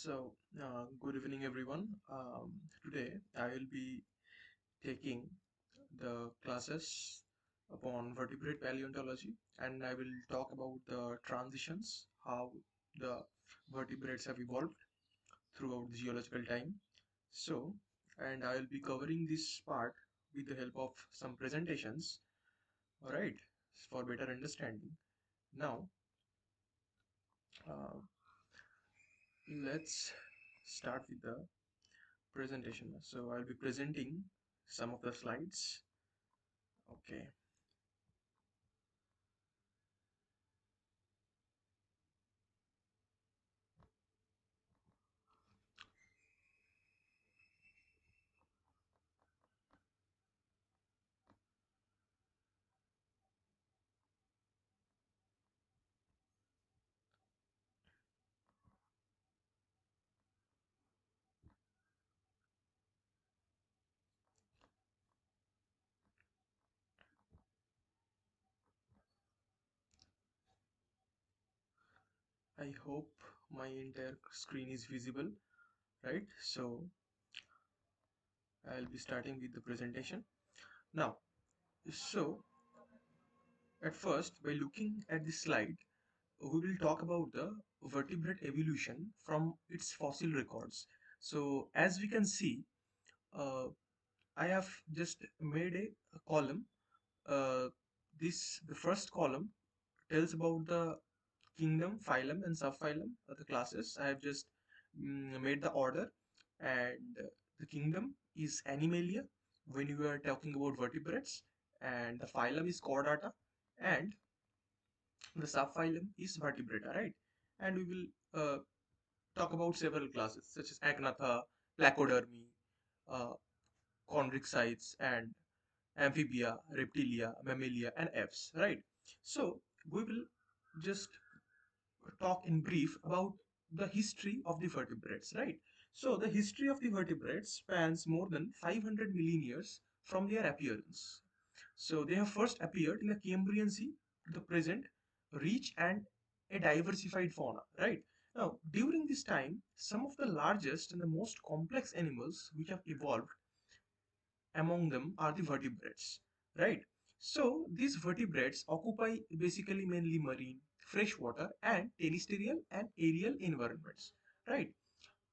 Good evening, everyone. Today I will be taking the classes upon vertebrate paleontology, and I will talk about the transitions, how the vertebrates have evolved throughout the geological time. So, and I will be covering this part with the help of some presentations, all right, for better understanding. Now, uh, let's start with the presentation. So I'll be presenting some of the slides. Okay. I hope my entire screen is visible, right? So I'll be starting with the presentation. Now, so at first, by looking at this slide, we will talk about the vertebrate evolution from its fossil records. So as we can see, uh, I have just made a column. Uh, the first column tells about the kingdom, phylum, and subphylum, the classes. I have just made the order, and the kingdom is Animalia when you are talking about vertebrates, and the phylum is Chordata, and the subphylum is Vertebrata, right? And we will talk about several classes such as Agnatha, Placodermi, uh, Chondrichthyes, and Amphibia, Reptilia, Mammalia, and apes, right? So we will just talk in brief about the history of the vertebrates, right? So the history of the vertebrates spans more than 500 million years from their appearance. So they have first appeared in the Cambrian Sea to the present, rich and a diversified fauna, right? Now, during this time, some of the largest and the most complex animals which have evolved among them are the vertebrates, right? So these vertebrates occupy basically mainly marine, freshwater, and terrestrial and aerial environments, right?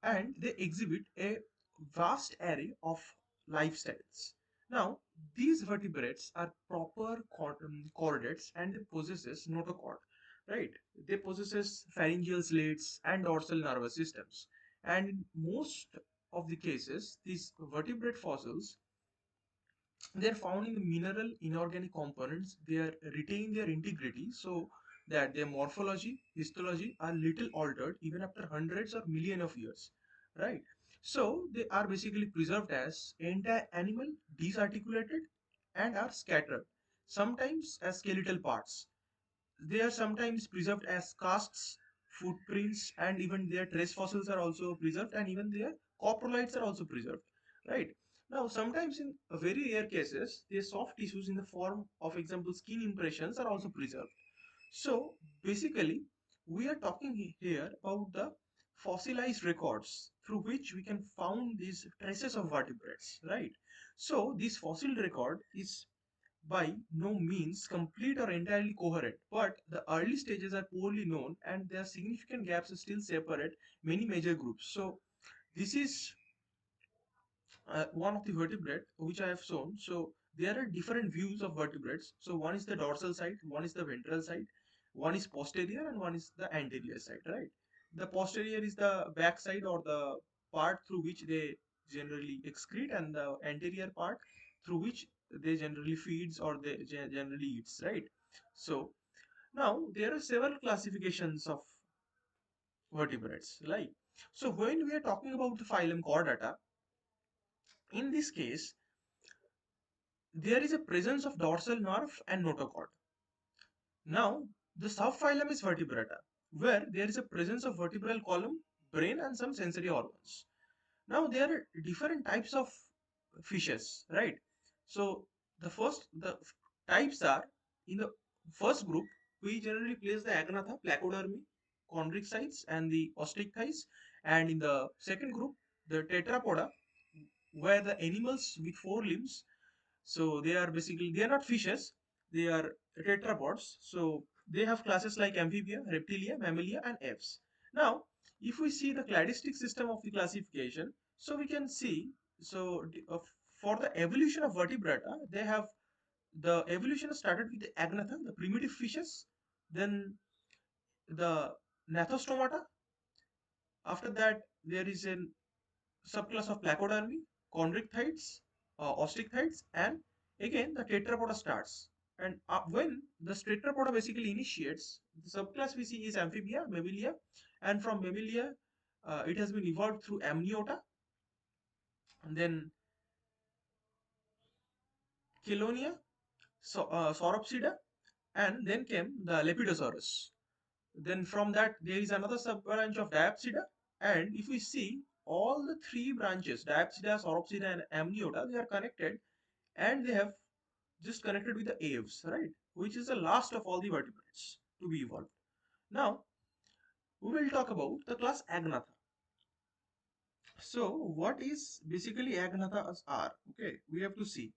And they exhibit a vast array of lifestyles. Now, these vertebrates are proper chordates and they possesses notochord, right? They possesses pharyngeal slates and dorsal nervous systems. And in most of the cases, these vertebrate fossils they are found in the mineral inorganic components. They are retain their integrity so that their morphology, histology are little altered even after hundreds or million of years, right? So they are basically preserved as entire animal, disarticulated, and are scattered, sometimes as skeletal parts. They are sometimes preserved as casts, footprints, and even their trace fossils are also preserved, and even their coprolites are also preserved. Right now, sometimes in very rare cases, their soft tissues in the form of example skin impressions are also preserved. So basically, we are talking here about the fossilized records through which we can found these traces of vertebrates, right? So this fossil record is by no means complete or entirely coherent, but the early stages are poorly known and there are significant gaps still separate many major groups. So this is one of the vertebrate which I have shown. So there are different views of vertebrates. So one is the dorsal side, one is the ventral side, one is posterior and one is the anterior side, right? The posterior is the back side or the part through which they generally excrete, and the anterior part through which they generally feeds or they generally eats, right? So now there are several classifications of vertebrates, right? So when we are talking about the phylum Chordata, in this case there is a presence of dorsal nerve and notochord. Now, the subphylum is Vertebrata, where there is a presence of vertebral column, brain, and some sensory organs. Now, there are different types of fishes, right? So, the types are in the first group, we generally place the Agnatha, Placodermi, Chondrichthyes, and the Osteichthyes. And in the second group, the tetrapoda, where the animals with four limbs, so they are basically, they are not fishes, they are tetrapods. So they have classes like amphibia, reptilia, mammalia, and apes. Now, if we see the cladistic system of the classification, so we can see, so for the evolution of vertebrata, they have, the evolution started with the agnatha, the primitive fishes, then the Gnathostomata. After that, there is a subclass of Placodermi, chondrichthytes, osteichthytes, and again the Tetrapoda starts. And when the Tetrapoda basically initiates, the subclass we see is Amphibia, Mammalia, and from Mammalia, it has been evolved through Amniota, and then Chelonia, Sauropsida, and then came the Lepidosaurus. Then from that there is another sub branch of Diapsida, and if we see all the three branches, Diapsida, Sauropsida, and Amniota, they are connected, and they have just connected with the aves, right? Which is the last of all the vertebrates to be evolved. Now we will talk about the class Agnatha. So what is basically Agnathas are? Okay, we have to see.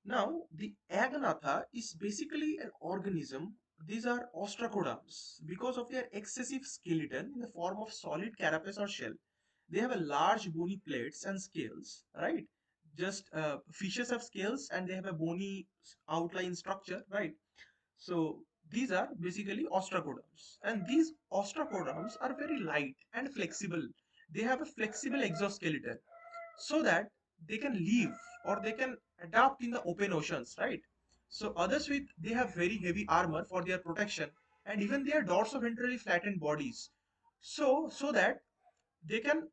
Now, the Agnatha is basically an organism. These are ostracoderms because of their excessive skeleton in the form of solid carapace or shell. They have a large bony plates and scales, right? Just fishes have scales and they have a bony outline structure, right? So these are basically ostracoderms, and these ostracoderms are very light and flexible. They have a flexible exoskeleton so that they can live or they can adapt in the open oceans, right? So others with, they have very heavy armor for their protection, and even their dorsoventrally flattened bodies, so that they can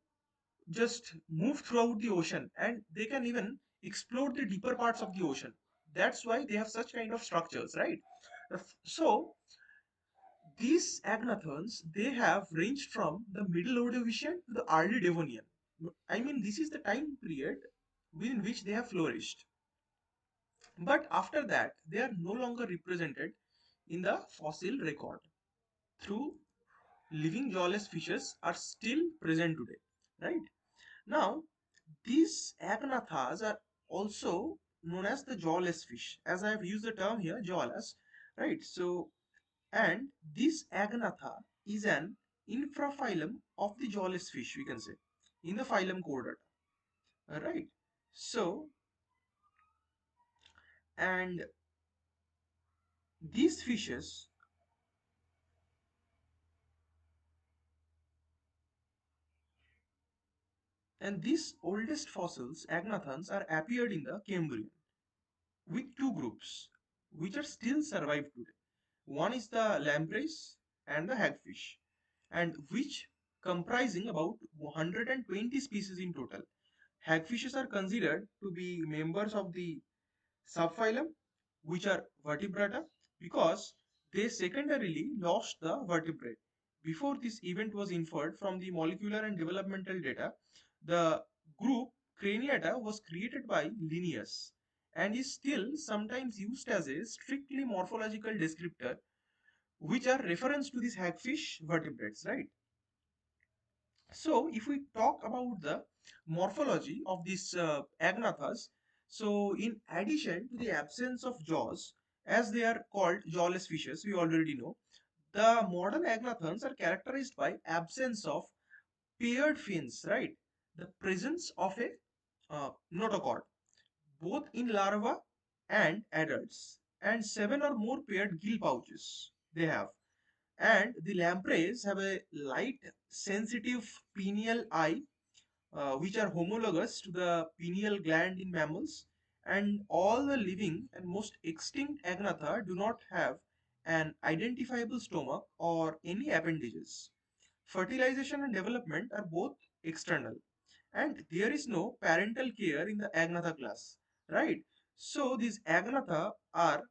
just move throughout the ocean and they can even explore the deeper parts of the ocean. That's why they have such kind of structures, right? So these agnathons, they have ranged from the middle Ordovician to the early Devonian. I mean, this is the time period within which they have flourished. But after that, they are no longer represented in the fossil record. Through living jawless fishes are still present today, right? Now, these agnathas are also known as the jawless fish, as I have used the term here, jawless, right? So, and this agnatha is an infraphylum of the jawless fish, we can say, in the phylum Chordata, right? So, and these fishes, and these oldest fossils, agnathans, are appeared in the Cambrian with two groups which are still survived today. One is the lampreys and the hagfish, and which comprising about 120 species in total. Hagfishes are considered to be members of the subphylum, which are vertebrata, because they secondarily lost the vertebrae. Before this event was inferred from the molecular and developmental data, the group Craniata was created by Linnaeus and is still sometimes used as a strictly morphological descriptor, which are reference to these hagfish vertebrates, right? So, if we talk about the morphology of these agnathas, so in addition to the absence of jaws, as they are called jawless fishes, we already know, the modern agnathans are characterized by absence of paired fins, right? The presence of a notochord, both in larvae and adults, and seven or more paired gill pouches they have. And the lampreys have a light, sensitive pineal eye, which are homologous to the pineal gland in mammals. And all the living and most extinct agnatha do not have an identifiable stomach or any appendages. Fertilization and development are both external, and there is no parental care in the agnatha class, right? So these agnatha are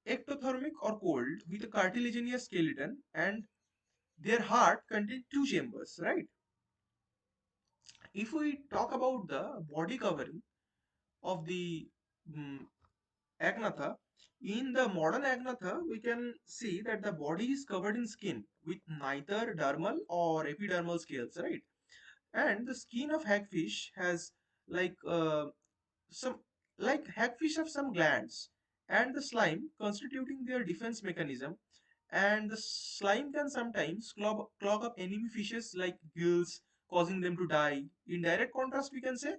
ectothermic or cold with a cartilaginous skeleton, and their heart contains two chambers, right? If we talk about the body covering of the mm agnatha, in the modern agnatha, we can see that the body is covered in skin with neither dermal or epidermal scales, right? And the skin of hagfish has like some hagfish have some glands and the slime constituting their defense mechanism, and the slime can sometimes clog up enemy fishes like gills, causing them to die. In direct contrast, we can say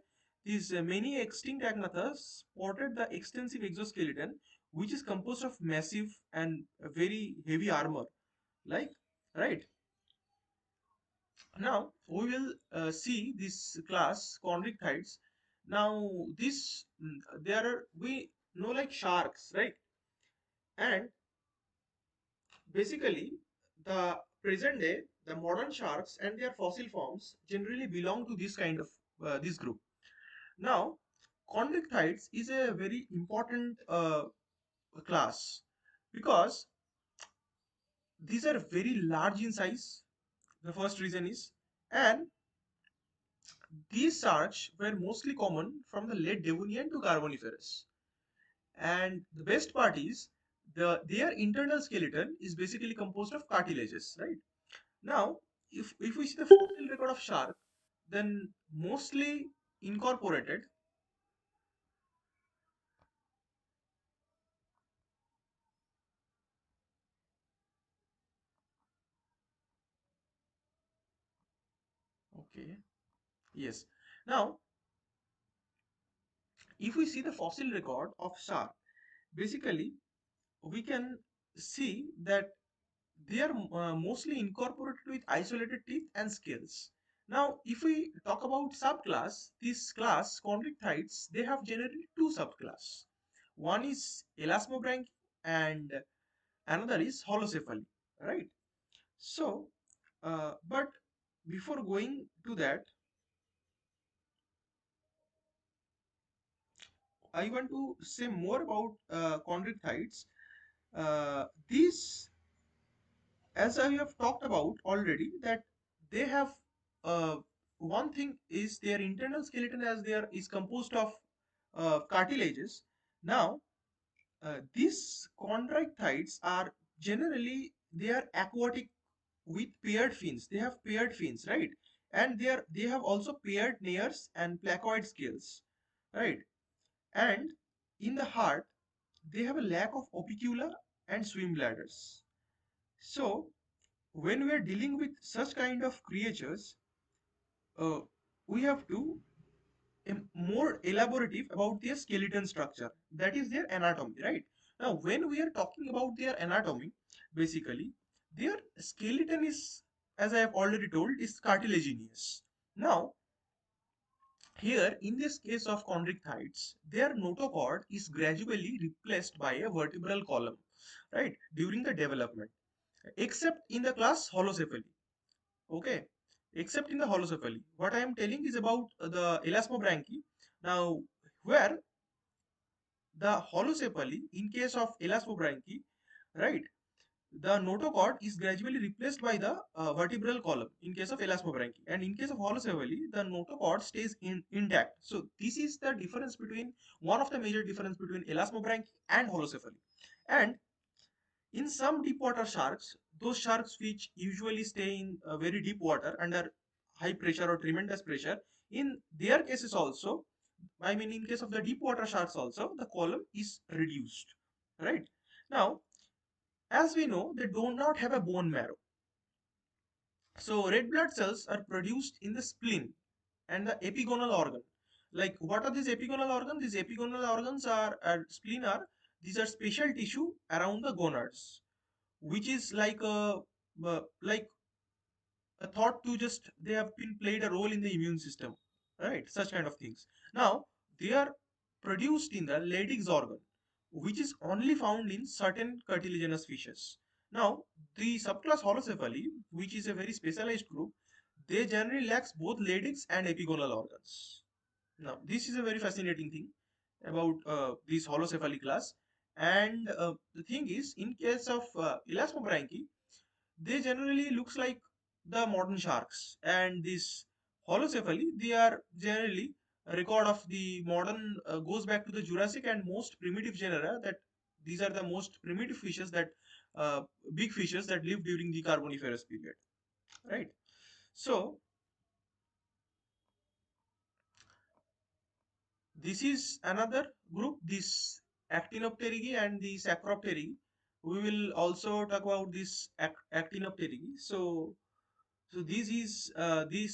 these many extinct agnathas sported the extensive exoskeleton, which is composed of massive and very heavy armor. Like, right? Now we will see this class chondrichthyes. Now this there are we know like sharks, right? And basically, the present day, the modern sharks and their fossil forms generally belong to this kind of this group. Now, chondrichthyes is a very important class because these are very large in size. The first reason is, and these sharks were mostly common from the late Devonian to Carboniferous. And the best part is their internal skeleton is basically composed of cartilages, right? Now, if we see the fossil record of shark, then mostly incorporated. Okay. Yes. Now, if we see the fossil record of shark, basically we can see that they are mostly incorporated with isolated teeth and scales. Now, if we talk about subclass, this class chondrichthyes, they have generally two subclass. One is elasmobranch and another is holocephaly, right? So, but before going to that, I want to say more about chondrichthyes. These, as I have talked about already, that they have one thing is their internal skeleton as there is composed of cartilages. Now, these chondrichthyes are generally they are aquatic with paired fins. They have paired fins, right? And they have also paired nares and placoid scales, right? And in the heart, they have a lack of opicula and swim bladders. So when we are dealing with such kind of creatures, uh, we have to more elaborative about their skeleton structure. That is their anatomy, right? Now, when we are talking about their anatomy, basically, their skeleton is, as I have already told, is cartilaginous. Now, here, in this case of chondrichthyes, their notochord is gradually replaced by a vertebral column, right, during the development, except in the class holocephaly. Okay, except in the holocephaly. What I am telling is about the elasmobranchi. Now, where the holocephaly, in case of elasmobranchi, right, the notochord is gradually replaced by the vertebral column in case of elasmobranchi, and in case of holocephaly the notochord stays intact. So this is the difference between one of the major difference between elasmobranchi and holocephaly. And in some deep water sharks, those sharks which usually stay in very deep water under high pressure or tremendous pressure, in their cases also, I mean in case of the deep water sharks also, the column is reduced, right? Now, as we know, they do not have a bone marrow. So red blood cells are produced in the spleen and the epigonal organ. Like what are these epigonal organs? These epigonal organs are spleen are these are special tissue around the gonads, which is like a thought to just they have been played a role in the immune system, right? Such kind of things. Now they are produced in the Leydig's organ, which is only found in certain cartilaginous fishes. Now the subclass holocephaly, which is a very specialized group, they generally lacks both Leydig's and epigonal organs. Now this is a very fascinating thing about this holocephaly class. And the thing is, in case of elasmobranchi, they generally looks like the modern sharks, and this holocephaly they are generally a record of the modern goes back to the Jurassic and most primitive genera, that these are the most primitive fishes that uh, big fishes that lived during the Carboniferous period, right? So this is another group, this Actinopterygii and the Sacropterygii. We will also talk about this Actinopterygii. So these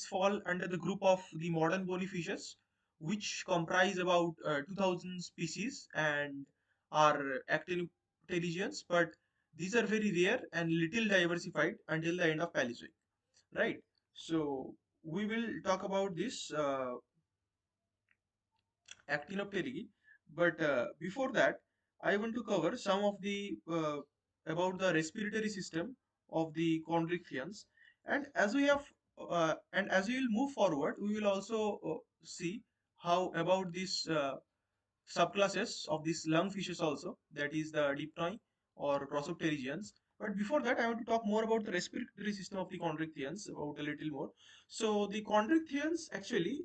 fall under the group of the modern bony fishes, which comprise about 2000 species and are actinopterygians, but these are very rare and little diversified until the end of Paleozoic, right? So we will talk about this Actinopterygii, but before that, I want to cover some of the about the respiratory system of the chondrichthyans, and as we will move forward, we will also see how about this subclasses of these lungfishes also, that is the dipnoi or crossopterygians. But before that, I want to talk more about the respiratory system of the chondrichthyans, about a little more. So the chondrichthyans actually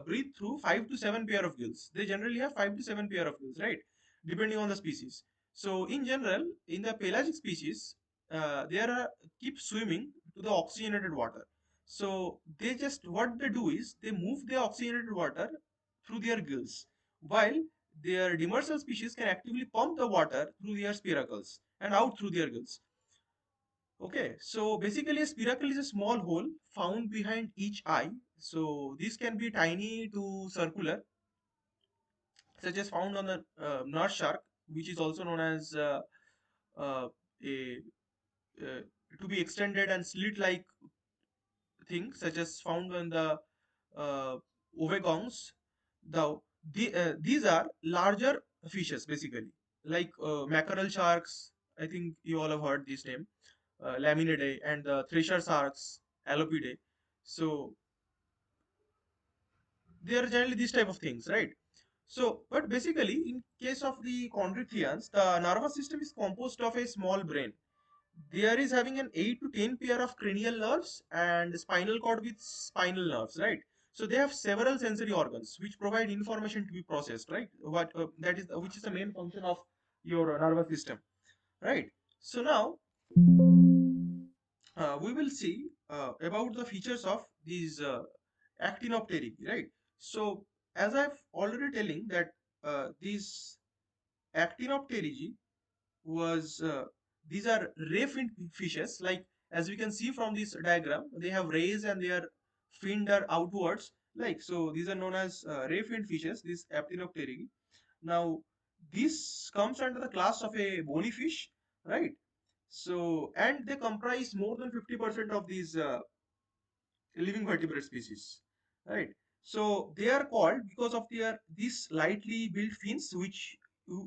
breathe through 5 to 7 pair of gills. They generally have 5 to 7 pair of gills, right? Depending on the species. So in general, in the pelagic species, they are keep swimming to the oxygenated water. So they just what they do is they move the oxygenated water through their gills, while their demersal species can actively pump the water through their spiracles and out through their gills. Okay, so basically a spiracle is a small hole found behind each eye. So this can be tiny to circular, such as found on the nurse shark, which is also known as uh, a uh, to be extended and slit-like thing, such as found on the uh, ovegongs. These are larger fishes basically, like mackerel sharks. I think you all have heard this name, Laminidae, and the thresher sharks, Alopidae. So they are generally these type of things, right? So, but basically, in case of the chondrichthyans, the nervous system is composed of a small brain. There is having an 8 to 10 pair of cranial nerves and spinal cord with spinal nerves, right? So they have several sensory organs which provide information to be processed, right? What that is which is the main function of your nervous system, right? So now we will see about the features of these actinopterygi, right? So as I've already telling that these actinopterygi was these are ray finned fishes, like as we can see from this diagram, they have rays and their fin are outwards, like so these are known as ray finned fishes, these Actinopterygi. Now this comes under the class of a bony fish, right? So and they comprise more than 50% of these living vertebrate species, right? So they are called because of their these lightly built fins, which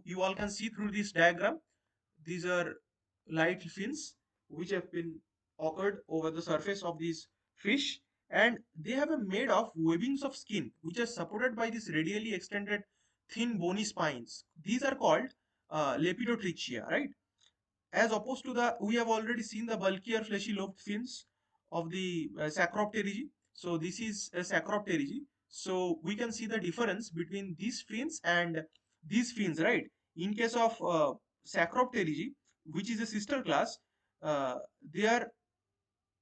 you all can see through this diagram. These are light fins which have been occurred over the surface of these fish, and they have a made of webbings of skin which are supported by these radially extended thin bony spines. These are called lepidotrichia, right? As opposed to the we have already seen the bulkier fleshy lobed fins of the Sacropterygi. So this is a Sacropterygi. So we can see the difference between these fins and these fins, right? In case of Sacropterygi, which is a sister class, uh, their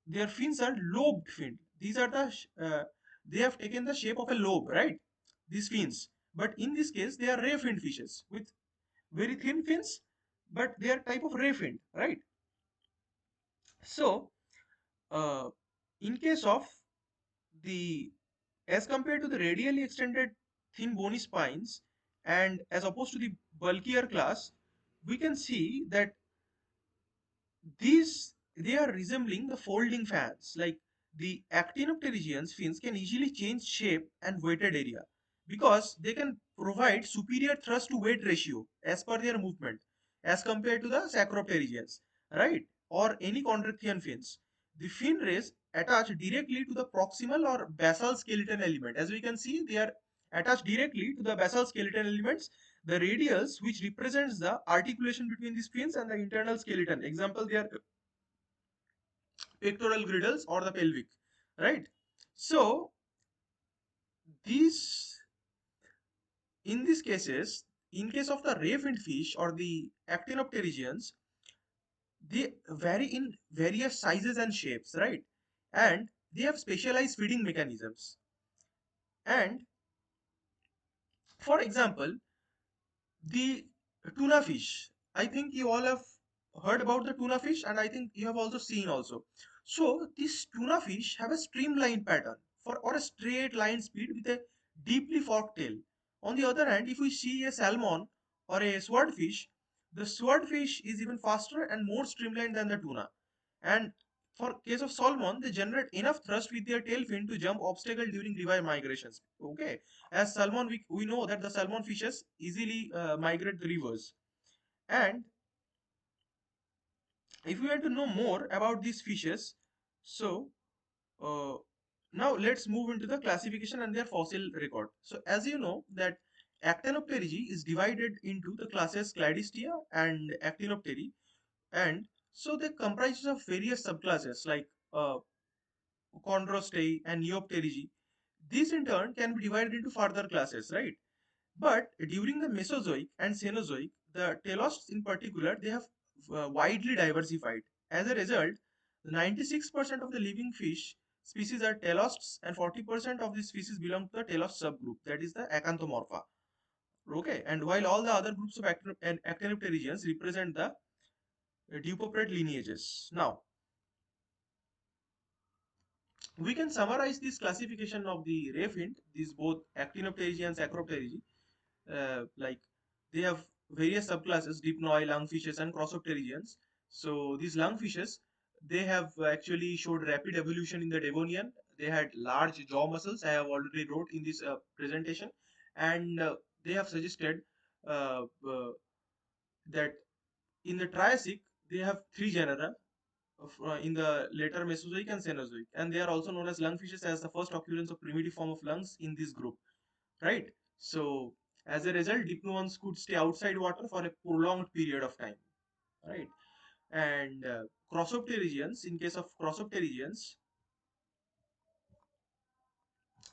their fins are lobed fin. These are they have taken the shape of a lobe, right? These fins. But in this case, they are ray finned fishes with very thin fins, but they are type of ray finned, right? So, uh, in case of the as compared to the radially extended thin bony spines, and as opposed to the bulkier class, we can see that these they are resembling the folding fans. Like the actinopterygians fins can easily change shape and weighted area because they can provide superior thrust to weight ratio as per their movement as compared to the sacropterygians, right? Or any chondrichthyan fins. The fin rays attach directly to the proximal or basal skeleton element. As we can see, they are attached directly to the basal skeleton elements, the radials, which represents the articulation between these fins and the internal skeleton. Example, they are pectoral girdles or the pelvic, right? So these in these cases, in case of the ray finned fish or the actinopterygians, they vary in various sizes and shapes, right? And they have specialized feeding mechanisms. And For example, the tuna fish. I think you all have heard about the tuna fish, and I think you have also seen also. So this tuna fish have a streamlined pattern for or a straight line speed with a deeply forked tail. On the other hand, if we see a salmon or a swordfish, the swordfish is even faster and more streamlined than the tuna. And for case of salmon, they generate enough thrust with their tail fin to jump obstacle during river migrations. Okay, as salmon, we know that the salmon fishes easily migrate the rivers. And if we want to know more about these fishes, so uh, now let's move into the classification and their fossil record. So as you know that Actinopterygi is divided into the classes Cladistia and Actinoptery, and so they comprise of various subclasses like Chondrostei and Neopterygi. These in turn can be divided into further classes, right? But during the Mesozoic and Cenozoic, the telosts in particular, they have widely diversified. As a result, 96% of the living fish species are telosts and 40% of these species belong to the telost subgroup, that is the Acanthomorpha. Okay, and while all the other groups of actinopterygians represent the Dupopred lineages. Now, we can summarize this classification of the Rayfint, these both Actinopterygi and Sacropterygi, like they have various subclasses, dipnoi, lungfishes, and crossopterygians. So these lungfishes, they have actually showed rapid evolution in the Devonian. They had large jaw muscles. I have already wrote in this presentation, and they have suggested that in the Triassic they have three genera. In the later Mesozoic and Cenozoic, and they are also known as lungfishes as the first occurrence of primitive form of lungs in this group, right? So as a result, dipnoans could stay outside water for a prolonged period of time, right? And crossopterygians, in case of crossopterygians,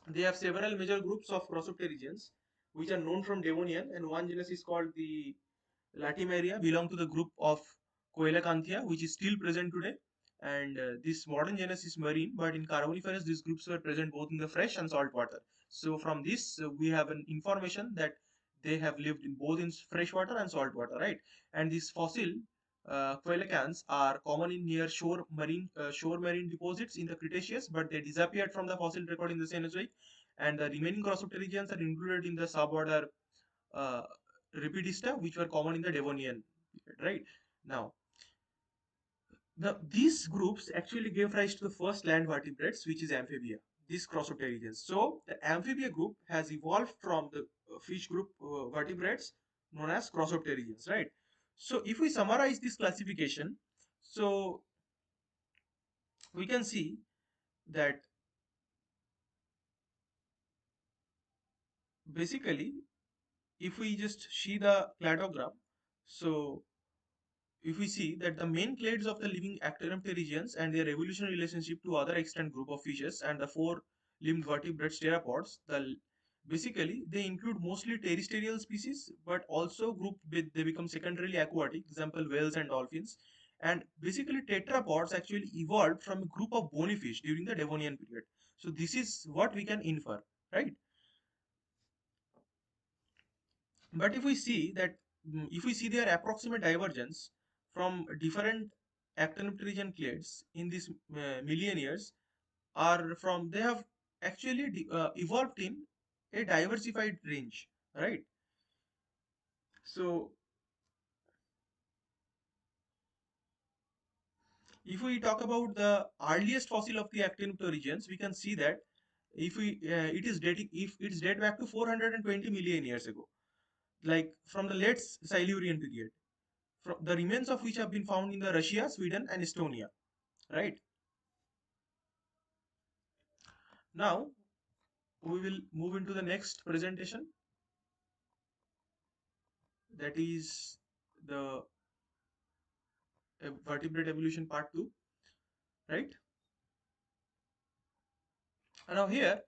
they have several major groups of crossopterygians which are known from Devonian, and one genus is called the Latimeria, belong to the group of Coelacanthia, which is still present today. And this modern genus is marine, but in Carboniferous, these groups were present both in the fresh and salt water. So from this, we have an information that they have lived in both in fresh water and salt water, right? And these fossil coelacanths are common in near shore marine deposits in the Cretaceous, but they disappeared from the fossil record in the Cenozoic. And the remaining crossopterygians are included in the suborder uh, Ripidista, which were common in the Devonian period, right? Now, these groups actually gave rise to the first land vertebrates, which is amphibia, these crossopterygians. So, the amphibia group has evolved from the fish group vertebrates known as crossopterygians, right? So, if we summarize this classification, so we can see that basically, if we just see the cladogram, so if we see that the main clades of the living actinopterygians and their evolutionary relationship to other extant group of fishes and the four-limbed vertebrates pteropods, basically they include mostly terrestrial species, but also they become secondarily aquatic, example whales and dolphins. And basically tetrapods actually evolved from a group of bony fish during the Devonian period. So this is what we can infer, right? But if we see their approximate divergence from different actinopterygian clades in these million years, are from they have actually evolved in a diversified range, right? So if we talk about the earliest fossil of the actinopterygians, we can see that if we it is dating if it's date back to 420 million years ago, like from the late Silurian period, from the remains of which have been found in the Russia, Sweden, and Estonia, right? Now we will move into the next presentation, that is the vertebrate evolution part 2, right? And now here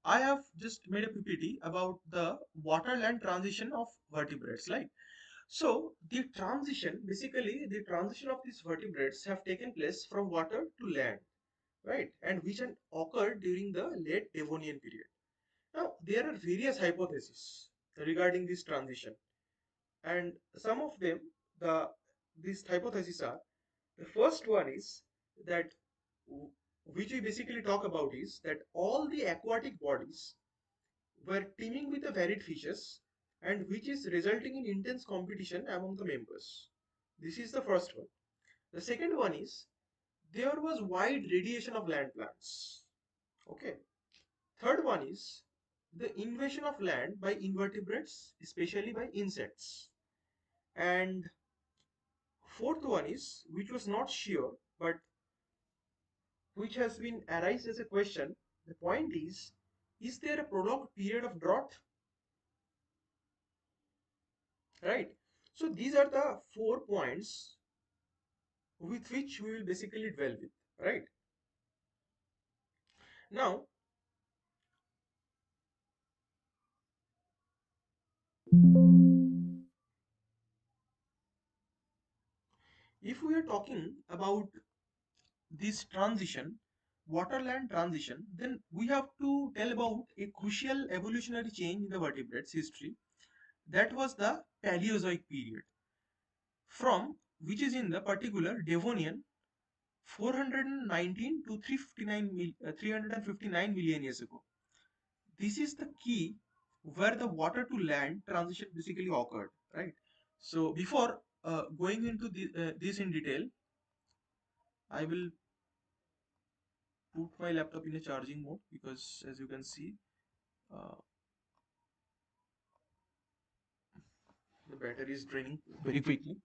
I have just made a PPT about the water land transition of vertebrates, like so the transition of these vertebrates have taken place from water to land, right? And which had occurred during the late Devonian period. Now there are various hypotheses. regarding this transition. And some of them, the these hypotheses are, the first one is that which we basically talk about is that all the aquatic bodies were teeming with the varied fishes, and which is resulting in intense competition among the members. This is the first one. The second one is there was wide radiation of land plants. Okay. Third one is the invasion of land by invertebrates, especially by insects. And fourth one is, which was not sure, but which has been arise as a question. The point is there a prolonged period of drought? Right. So these are the 4 points with which we will basically dwell with. Right. Now, if we are talking about this transition, waterland transition, then we have to tell about a crucial evolutionary change in the vertebrates history. That was the Paleozoic period, from which is in the particular Devonian 419 to 359 million years ago. This is the key where the water to land transition basically occurred, right? So before going into this in detail, I will put my laptop in a charging mode, because as you can see, uh, the battery is draining very quickly.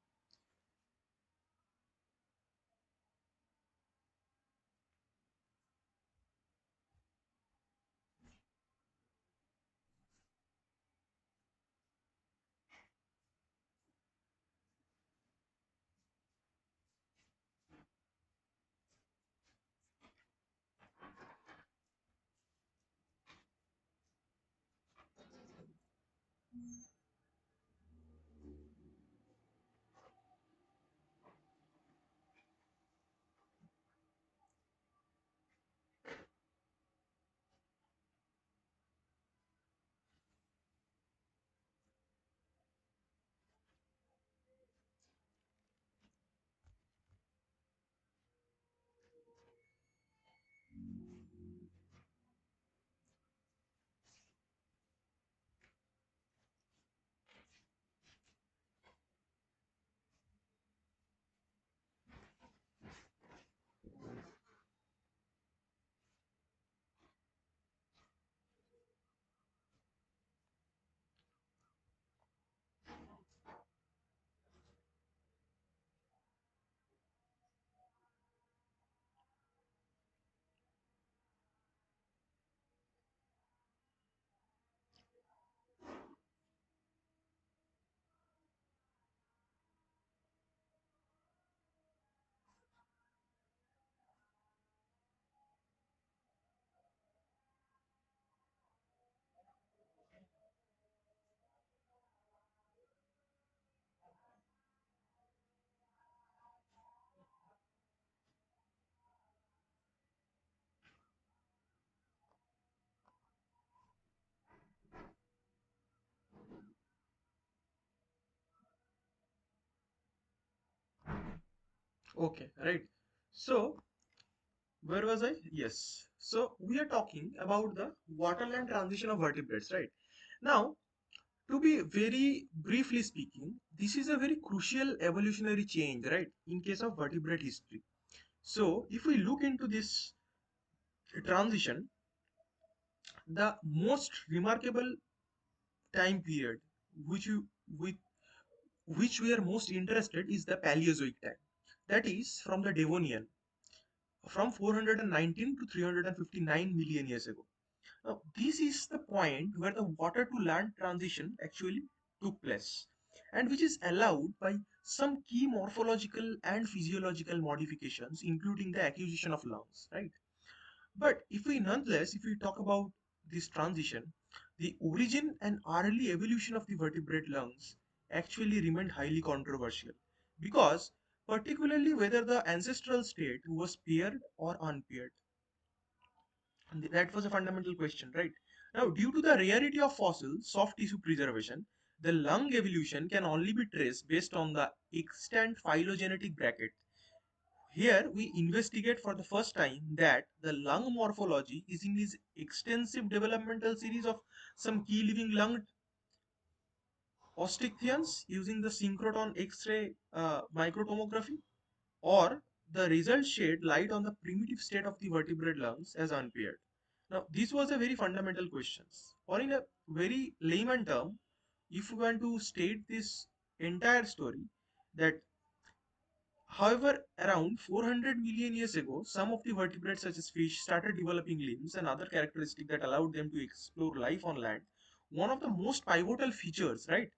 Okay, right. So where was I? Yes. So we are talking about the waterland transition of vertebrates, right? Now, to be very briefly speaking, this is a very crucial evolutionary change, right, in case of vertebrate history. So if we look into this transition, the most remarkable time period which you with which we are most interested is the Paleozoic time. That is from the Devonian, from 419 to 359 million years ago. Now, this is the point where the water to land transition actually took place, and which is allowed by some key morphological and physiological modifications, including the acquisition of lungs, right? But if we talk about this transition, the origin and early evolution of the vertebrate lungs actually remained highly controversial, because particularly whether the ancestral state was paired or unpaired. And that was a fundamental question, right? Now, due to the rarity of fossil soft tissue preservation, the lung evolution can only be traced based on the extant phylogenetic bracket. Here, we investigate for the first time that the lung morphology is in this extensive developmental series of some key living lung ostichthyans using the synchrotron X-ray microtomography, or the results shed light on the primitive state of the vertebrate lungs as unpaired. Now, this was a very fundamental question. Or in a very layman term, if we want to state this entire story, that however, around 400 million years ago, some of the vertebrates such as fish started developing limbs and other characteristics that allowed them to explore life on land. One of the most pivotal features, right,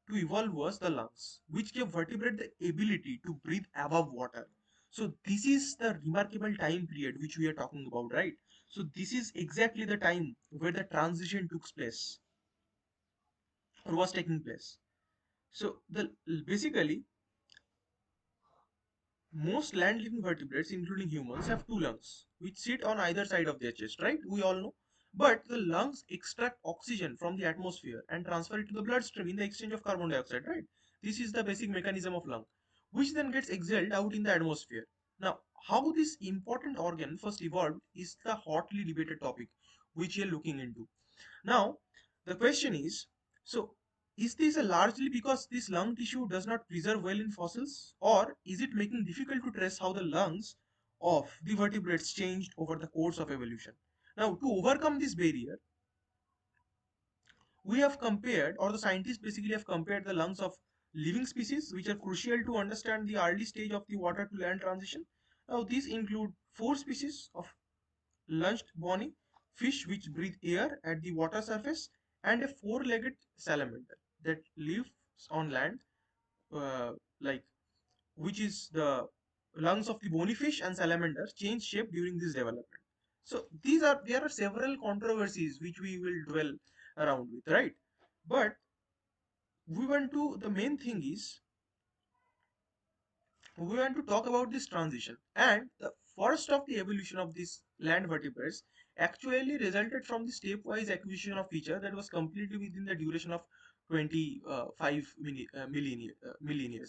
to evolve was the lungs, which gave vertebrate the ability to breathe above water. So this is the remarkable time period which we are talking about, right? So this is exactly the time where the transition took place or was taking place. So the basically most land living vertebrates, including humans, have two lungs which sit on either side of their chest, right? We all know. But the lungs extract oxygen from the atmosphere and transfer it to the bloodstream in the exchange of carbon dioxide, right? This is the basic mechanism of lung, which then gets exhaled out in the atmosphere. Now, how this important organ first evolved is the hotly debated topic which we are looking into. Now, the question is, so is this a largely because this lung tissue does not preserve well in fossils, or is it making difficult to trace how the lungs of the vertebrates changed over the course of evolution? Now, to overcome this barrier, we have compared, or the scientists basically have compared the lungs of living species, which are crucial to understand the early stage of the water to land transition. Now, these include four species of lunched bony fish which breathe air at the water surface, and a four-legged salamander that lives on land, uh, like which is the lungs of the bony fish and salamander change shape during this development. So there are several controversies which we will dwell around with, right? But we want to the main thing is we want to talk about this transition, and the first of the evolution of these land vertebrates actually resulted from the stepwise acquisition of feature that was completely within the duration of 25 millennia,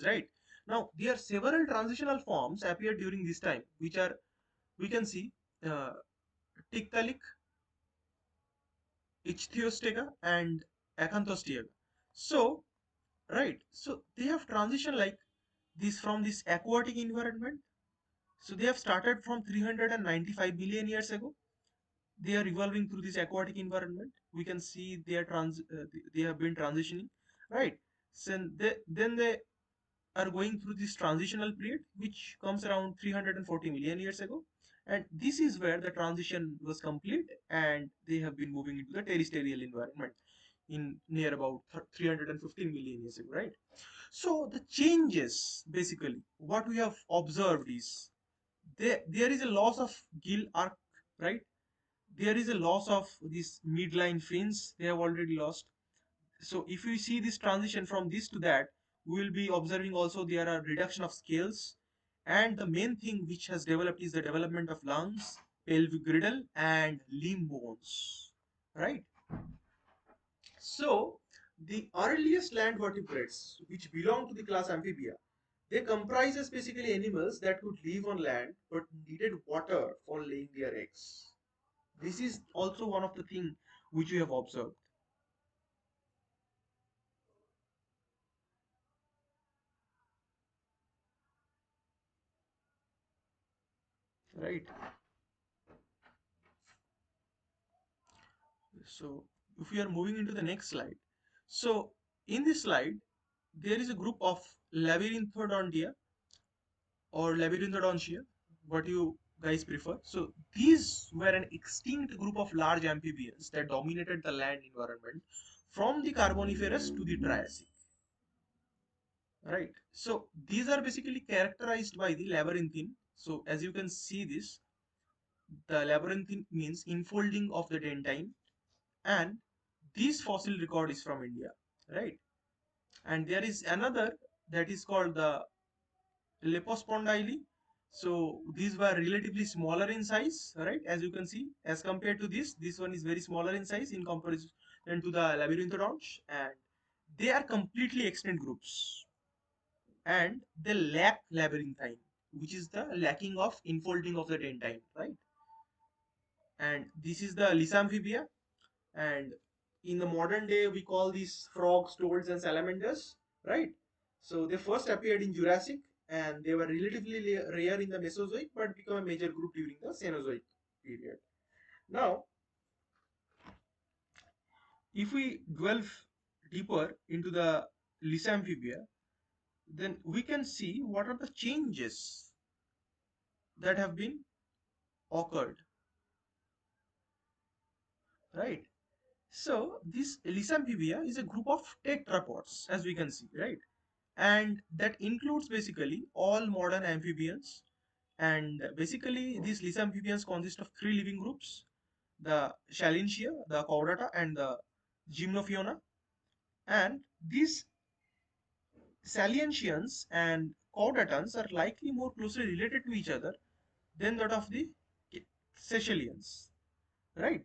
right? Now there are several transitional forms appeared during this time, which are we can see uh, Tiktaalik, Ichthyostega, and Acanthostega. So right, so they have transition like this from this aquatic environment. So they have started from 395 billion years ago. They are evolving through this aquatic environment. We can see they have been transitioning, right? So then they are going through this transitional period, which comes around 340 million years ago. And this is where the transition was complete, and they have been moving into the terrestrial environment in near about 315 million years ago, right? So the changes, basically, what we have observed is there is a loss of gill arc, right? There is a loss of this midline fins, they have already lost. So if we see this transition from this to that, we will be observing also there are reduction of scales, and the main thing which has developed is the development of lungs, pelvic girdle, and limb bones, right? So the earliest land vertebrates which belong to the class amphibia, they comprise basically animals that could live on land but needed water for laying their eggs. This is also one of the things which we have observed, right? So if we are moving into the next slide, so in this slide there is a group of labyrinthodontia or labyrinthodontia, what you guys prefer. So these were an extinct group of large amphibians that dominated the land environment from the Carboniferous to the Triassic. Right. So these are basically characterized by the labyrinthine. So as you can see this, the labyrinthine means infolding of the dentine, and this fossil record is from India, right? And there is another that is called the Lepospondyli, So these were relatively smaller in size, right? As you can see, as compared to this one is very smaller in size in comparison to the labyrinthodonts, and they are completely extinct groups, and they lack labyrinthine, which is the lacking of infolding of the dentine, right? And this is the Lysamphibia, and in the modern day we call these frogs, toads, and salamanders, right? So they first appeared in Jurassic, and they were relatively rare in the Mesozoic, but became a major group during the Cenozoic period. Now, if we delve deeper into the Lysamphibia, then we can see what are the changes that have been occurred, right? So this Lysamphibia is a group of tetrapods, as we can see, right? And that includes basically all modern amphibians. And basically, these Lysamphibians consist of three living groups: the Shalintia, the Chordata, and the Gymnophiona. And these Salientians and Chordatans are likely more closely related to each other than that of the Seychelles, right?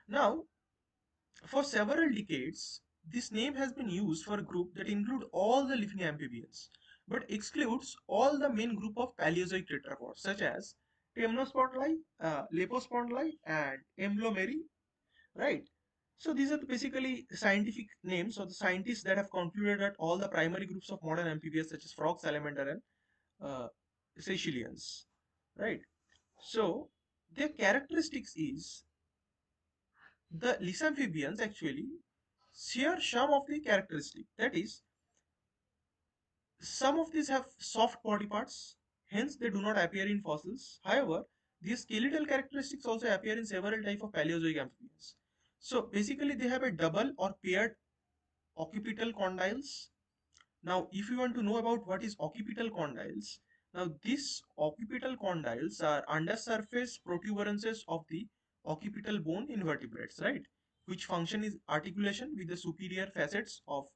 Now, for several decades, this name has been used for a group that includes all the living amphibians, but excludes all the main group of Paleozoic tetrapods, such as Temnospondyli, Lepospondyli, and Emblomeri, right? So these are basically scientific names of the scientists that have concluded that all the primary groups of modern amphibians, such as frog, salamander, and uh, Seychelles, right? So their characteristics is the Lysamphibians actually share some of the characteristic. That is, some of these have soft body parts, hence they do not appear in fossils. However, these skeletal characteristics also appear in several types of Paleozoic amphibians. So basically, they have a double or paired occipital condyles. Now, if you want to know about what is occipital condyles, now these occipital condyles are undersurface protuberances of the occipital bone in vertebrates, right? Which function is articulation with the superior facets of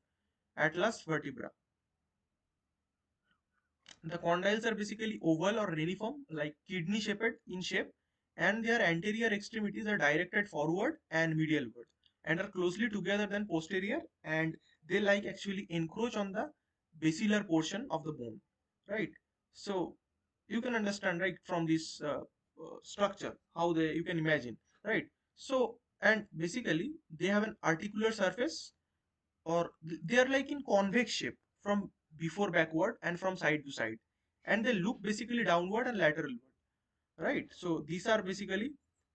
atlas vertebra. The condyles are basically oval or reniform, like kidney shaped in shape, and their anterior extremities are directed forward and medialward, and are closely together than posterior, and they like actually encroach on the basilar portion of the bone, right? So you can understand, right, from this structure how they you can imagine, right? So and basically they have an articular surface, or they are like in convex shape from before backward and from side to side, and they look basically downward and lateralward, right? So these are basically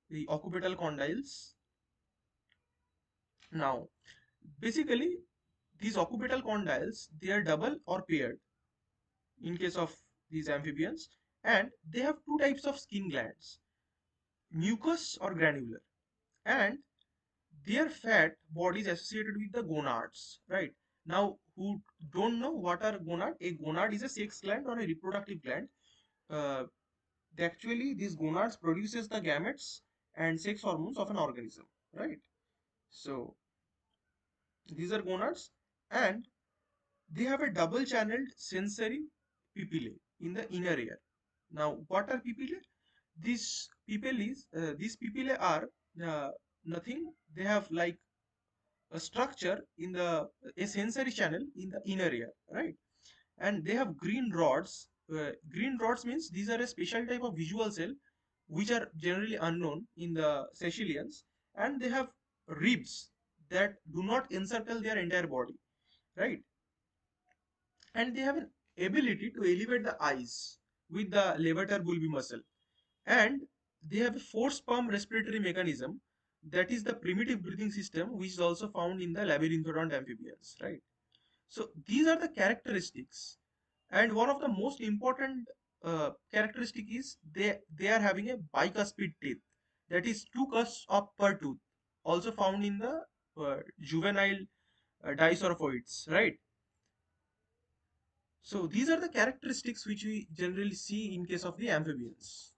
the occipital condyles. Now basically these occipital condyles, they are double or paired in case of these amphibians, and they have two types of skin glands: mucous or granular, and their fat body is associated with the gonads, right? Now, who don't know what are gonad? A gonad is a sex gland or a reproductive gland. Uh, actually, these gonads produces the gametes and sex hormones of an organism, right? So these are gonads, and they have a double channeled sensory papillae in the inner ear. Now, what are papillae? These papillae are uh, nothing. They have like a structure in the a sensory channel in the inner ear, right? And they have green rods. Green rods means these are a special type of visual cell which are generally unknown in the Seychelles, and they have ribs that do not encircle their entire body, right? And they have an ability to elevate the eyes with the levator bulbi muscle, and they have a force pump respiratory mechanism, that is the primitive breathing system which is also found in the labyrinthodont amphibians, right? So these are the characteristics, and one of the most important characteristic is they are having a bicuspid teeth, that is two cusps of per tooth, also found in the juvenile disaurophoids, right? So these are the characteristics which we generally see in case of the amphibians.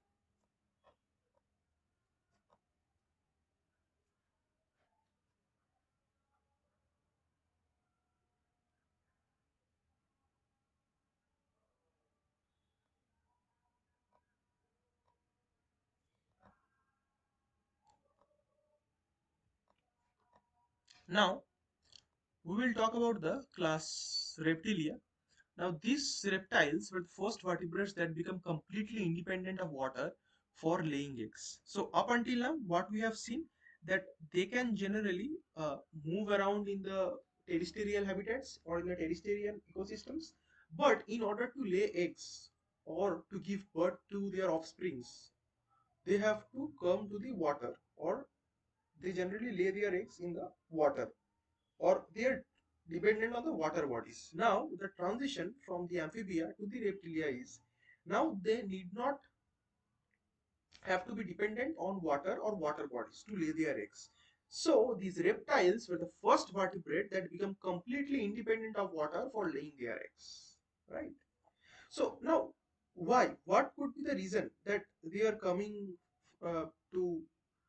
Now we will talk about the class Reptilia. Now these reptiles were the first vertebrates that become completely independent of water for laying eggs. So up until now, what we have seen, that they can generally move around in the terrestrial habitats or in the terrestrial ecosystems, but in order to lay eggs or to give birth to their offsprings, they have to come to the water, or they generally lay their eggs in the water, or they are dependent on the water bodies. Now, the transition from the amphibia to the reptilia is, now they need not have to be dependent on water or water bodies to lay their eggs. So, these reptiles were the first vertebrate that become completely independent of water for laying their eggs. Right? So now, why? What could be the reason that they are coming to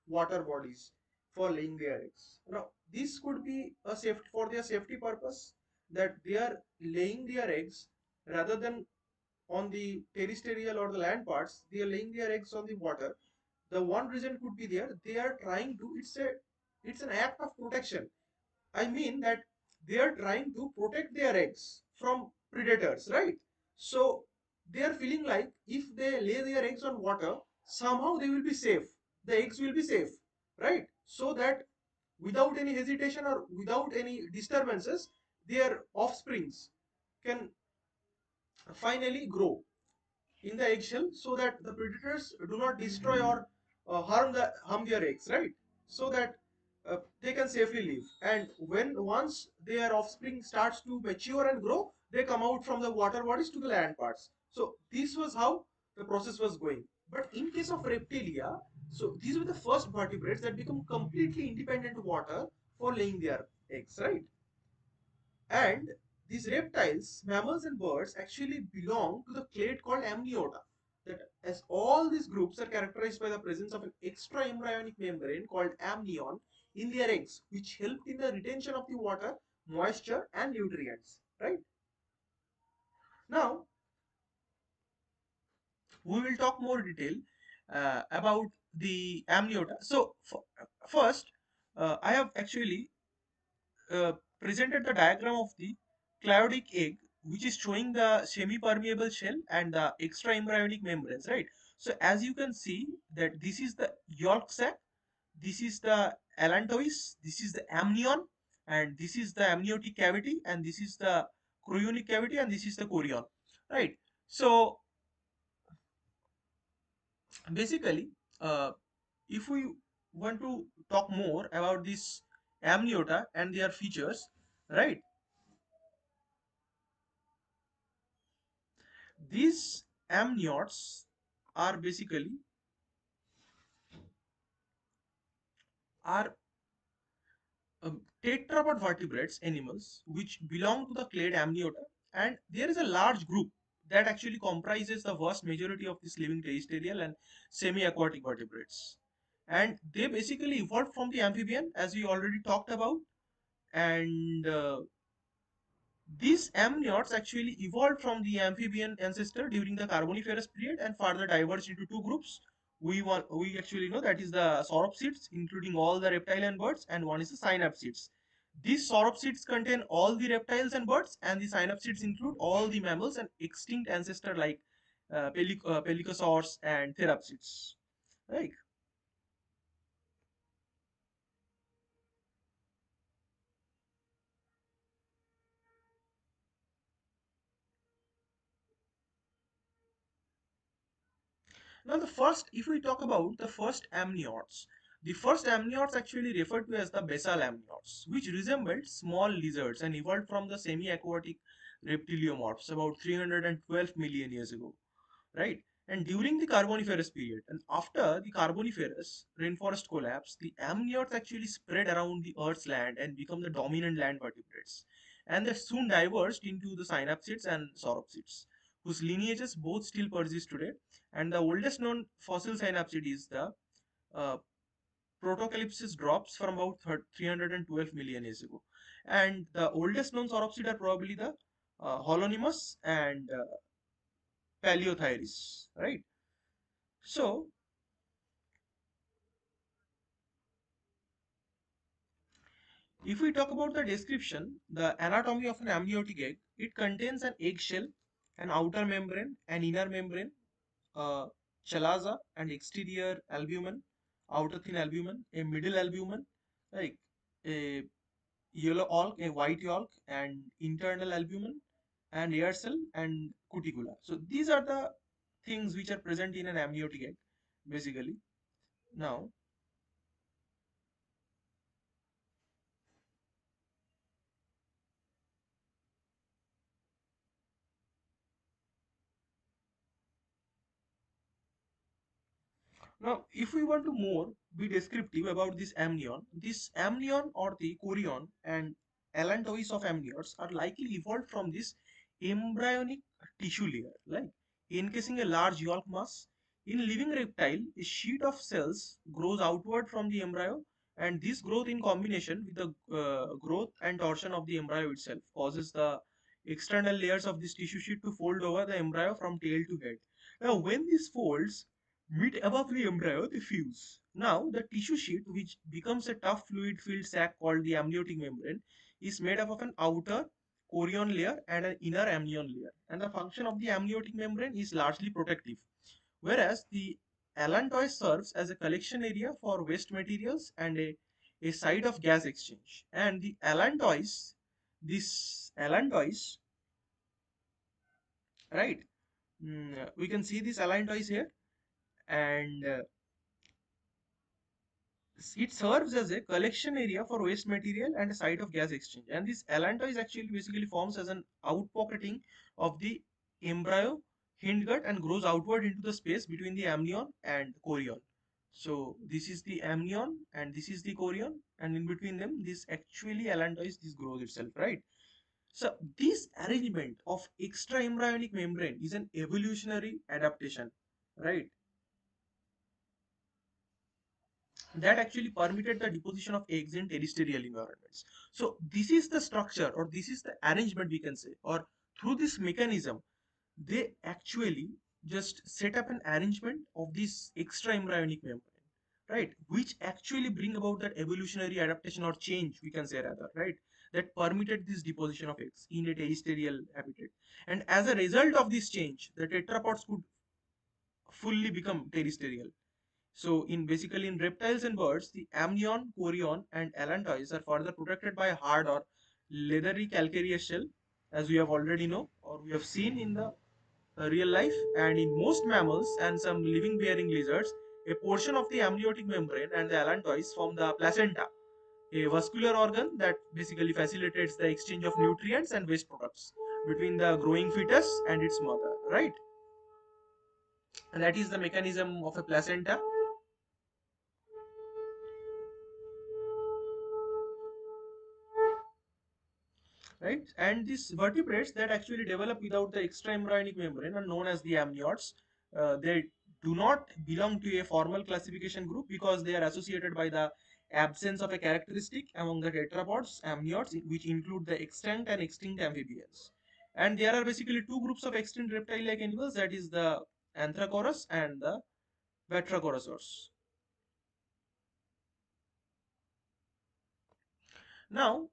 water bodies for laying their eggs? Now, this could be a safety, for their safety purpose, that they are laying their eggs rather than on the terrestrial or the land parts. They are laying their eggs on the water. The one reason could be there. They are trying to. It's an act of protection. I mean that they are trying to protect their eggs from predators, right? So they are feeling like if they lay their eggs on water, somehow they will be safe. The eggs will be safe, right? So that without any hesitation or without any disturbances, their offsprings can finally grow in the eggshell, so that the predators do not destroy or harm their eggs, right? So that they can safely live. And when once their offspring starts to mature and grow, they come out from the water bodies to the land parts. So this was how the process was going. But in case of reptilia, so these were the first vertebrates that become completely independent of water for laying their eggs, right? And these reptiles, mammals and birds actually belong to the clade called Amniota. That as all these groups are characterized by the presence of an extra embryonic membrane called amnion in their eggs, which helped in the retention of the water, moisture and nutrients. Right? Now, we will talk more detail about the amniota. So, first, I have actually uh, presented the diagram of the cladoid egg, which is showing the semi-permeable shell and the extra embryonic membranes, right? So as you can see that this is the yolk sac, this is the allantois, this is the amnion, and this is the amniotic cavity, and this is the chorionic cavity, and this is the chorion, right? So basically, if we want to talk more about this amniota and their features, right? These amniotes are basically are tetrapod vertebrates animals which belong to the clade amniota, and there is a large group that actually comprises the vast majority of these living terrestrial and semi-aquatic vertebrates. And they basically evolved from the amphibian, as we already talked about, and these amniotes actually evolved from the amphibian ancestor during the Carboniferous period and further diverged into two groups. We actually know that is the sauropsids, including all the reptile and birds, and one is the synapsids. These sauropsids contain all the reptiles and birds, and the synapsids include all the mammals and extinct ancestor like pelycosaurs and therapsids. Right. Now, if we talk about the first amniotes, the first amniotes actually referred to as the basal amniotes, which resembled small lizards and evolved from the semi-aquatic reptiliomorphs about 312 million years ago, right? And during the Carboniferous period, and after the Carboniferous rainforest collapse, the amniotes actually spread around the Earth's land and become the dominant land vertebrates. And they soon diverged into the synapsids and sauropsids, whose lineages both still persist today. And the oldest known fossil synapsid is the uh, Protocalypsis drops from about 312 million years ago. And the oldest known sauropsid are probably the Holonymus and Paleothyrus, right? So, if we talk about the description, the anatomy of an amniotic egg, it contains an eggshell, an outer membrane, an inner membrane, uh, chalaza and exterior albumen, outer thin albumen, a middle albumen, like a yellow yolk, a white yolk, and internal albumen, and air cell and cuticula. So these are the things which are present in an amniotic egg, basically. Now, if we want to more be descriptive about this amnion or the chorion and allantois of amniotes are likely evolved from this embryonic tissue layer, like encasing a large yolk mass. In living reptile, a sheet of cells grows outward from the embryo, and this growth, in combination with the growth and torsion of the embryo itself, causes the external layers of this tissue sheet to fold over the embryo from tail to head. Now, when these folds meet above the embryo, they fuse. Now, the tissue sheet, which becomes a tough fluid-filled sac called the amniotic membrane, is made up of an outer chorion layer and an inner amnion layer. And the function of the amniotic membrane is largely protective, whereas the allantois serves as a collection area for waste materials and a site of gas exchange. And the allantois, this allantois, right? We can see this allantois here, and it serves as a collection area for waste material and a site of gas exchange. And this allantois actually basically forms as an outpocketing of the embryo hindgut and grows outward into the space between the amnion and chorion. So this is the amnion and this is the chorion, and in between them, this actually allantois this grows itself, right? So this arrangement of extra embryonic membrane is an evolutionary adaptation, right? That actually permitted the deposition of eggs in terrestrial environments. So this is the structure, or this is the arrangement, we can say, or through this mechanism, they actually just set up an arrangement of this extra embryonic membrane, right? Which actually bring about that evolutionary adaptation or change, we can say rather, right? That permitted this deposition of eggs in a terrestrial habitat. And as a result of this change, the tetrapods could fully become terrestrial. So in basically in reptiles and birds, the amnion, chorion, and allantois are further protected by a hard or leathery calcareous shell, as we have already know or we have seen in the real life. And in most mammals and some living bearing lizards, a portion of the amniotic membrane and the allantois form the placenta, a vascular organ that basically facilitates the exchange of nutrients and waste products between the growing fetus and its mother, right? And that is the mechanism of a placenta, right? And these vertebrates that actually develop without the extra embryonic membrane are known as the amniotes. They do not belong to a formal classification group because they are associated by the absence of a characteristic among the tetrapods, amniotes, which include the extant and extinct amphibians. And there are basically two groups of extinct reptile-like animals, that is the Anthracoraus and the Batrachosaurus. Now,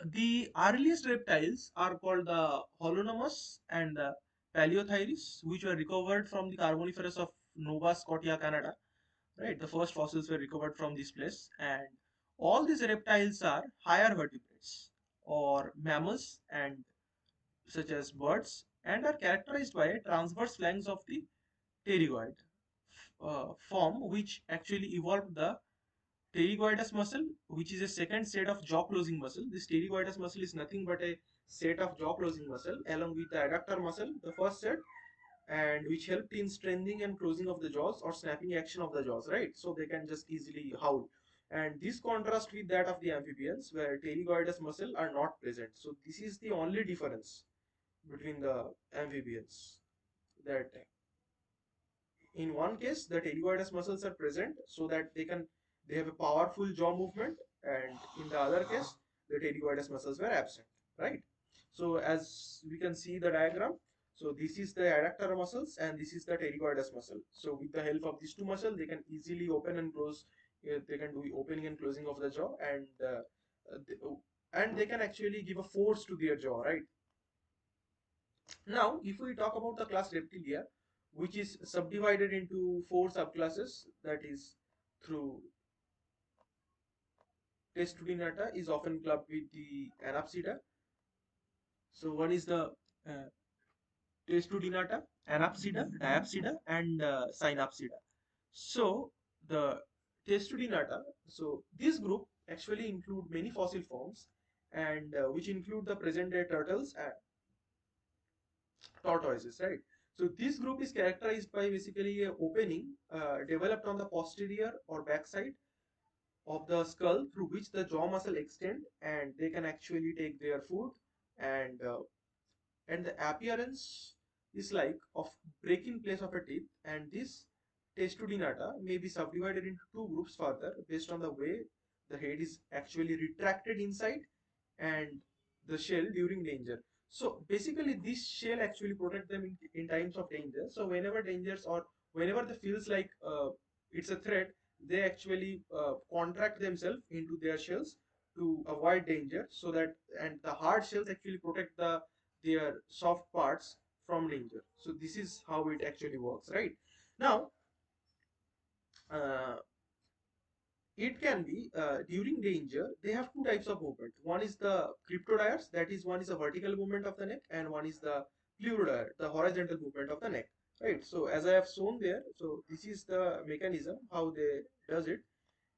the earliest reptiles are called the Holonomus and the Paleotheres, which were recovered from the Carboniferous of Nova Scotia, Canada. Right, the first fossils were recovered from this place, and all these reptiles are higher vertebrates or mammals and such as birds, and are characterized by transverse flanks of the pterygoid form, which actually evolved the pterygoidus muscle, which is a second set of jaw closing muscle. This pterygoidus muscle is nothing but a set of jaw closing muscle along with the adductor muscle, the first set, and which helped in strengthening and closing of the jaws or snapping action of the jaws, right? So they can just easily howl. And this contrast with that of the amphibians, where pterygoidus muscle are not present. So this is the only difference between the amphibians. That in one case, the pterygoidus muscles are present so that they have a powerful jaw movement, and in the other case, the pterygoidus muscles were absent, right? So as we can see the diagram, so this is the adductor muscles and this is the pterygoidus muscle. So with the help of these two muscles, they can easily open and close. They can do opening and closing of the jaw, and and they can actually give a force to their jaw, right? Now, if we talk about the class Reptilia, which is subdivided into four subclasses, that is through Testudinata is often clubbed with the Anapsida. So one is the uh, Testudinata, Anapsida, Diapsida, and Synapsida. So the Testudinata, so this group actually include many fossil forms, and which include the present day turtles and tortoises, right? So this group is characterized by basically a opening developed on the posterior or backside of the skull through which the jaw muscle extend, and they can actually take their food, and the appearance is like of breaking place of a teeth, and this testudinata may be subdivided into two groups further based on the way the head is actually retracted inside and the shell during danger. So basically this shell actually protect them in times of danger. So whenever dangers or whenever they feels like it's a threat, they actually contract themselves into their shells to avoid danger, so that, and the hard shells actually protect their soft parts from danger. So this is how it actually works, right? Now uh, it can be during danger they have two types of movement. One is the cryptodiars, that is one is a vertical movement of the neck, and one is the pleurodire, the horizontal movement of the neck, right? So as I have shown there, so this is the mechanism how they does it.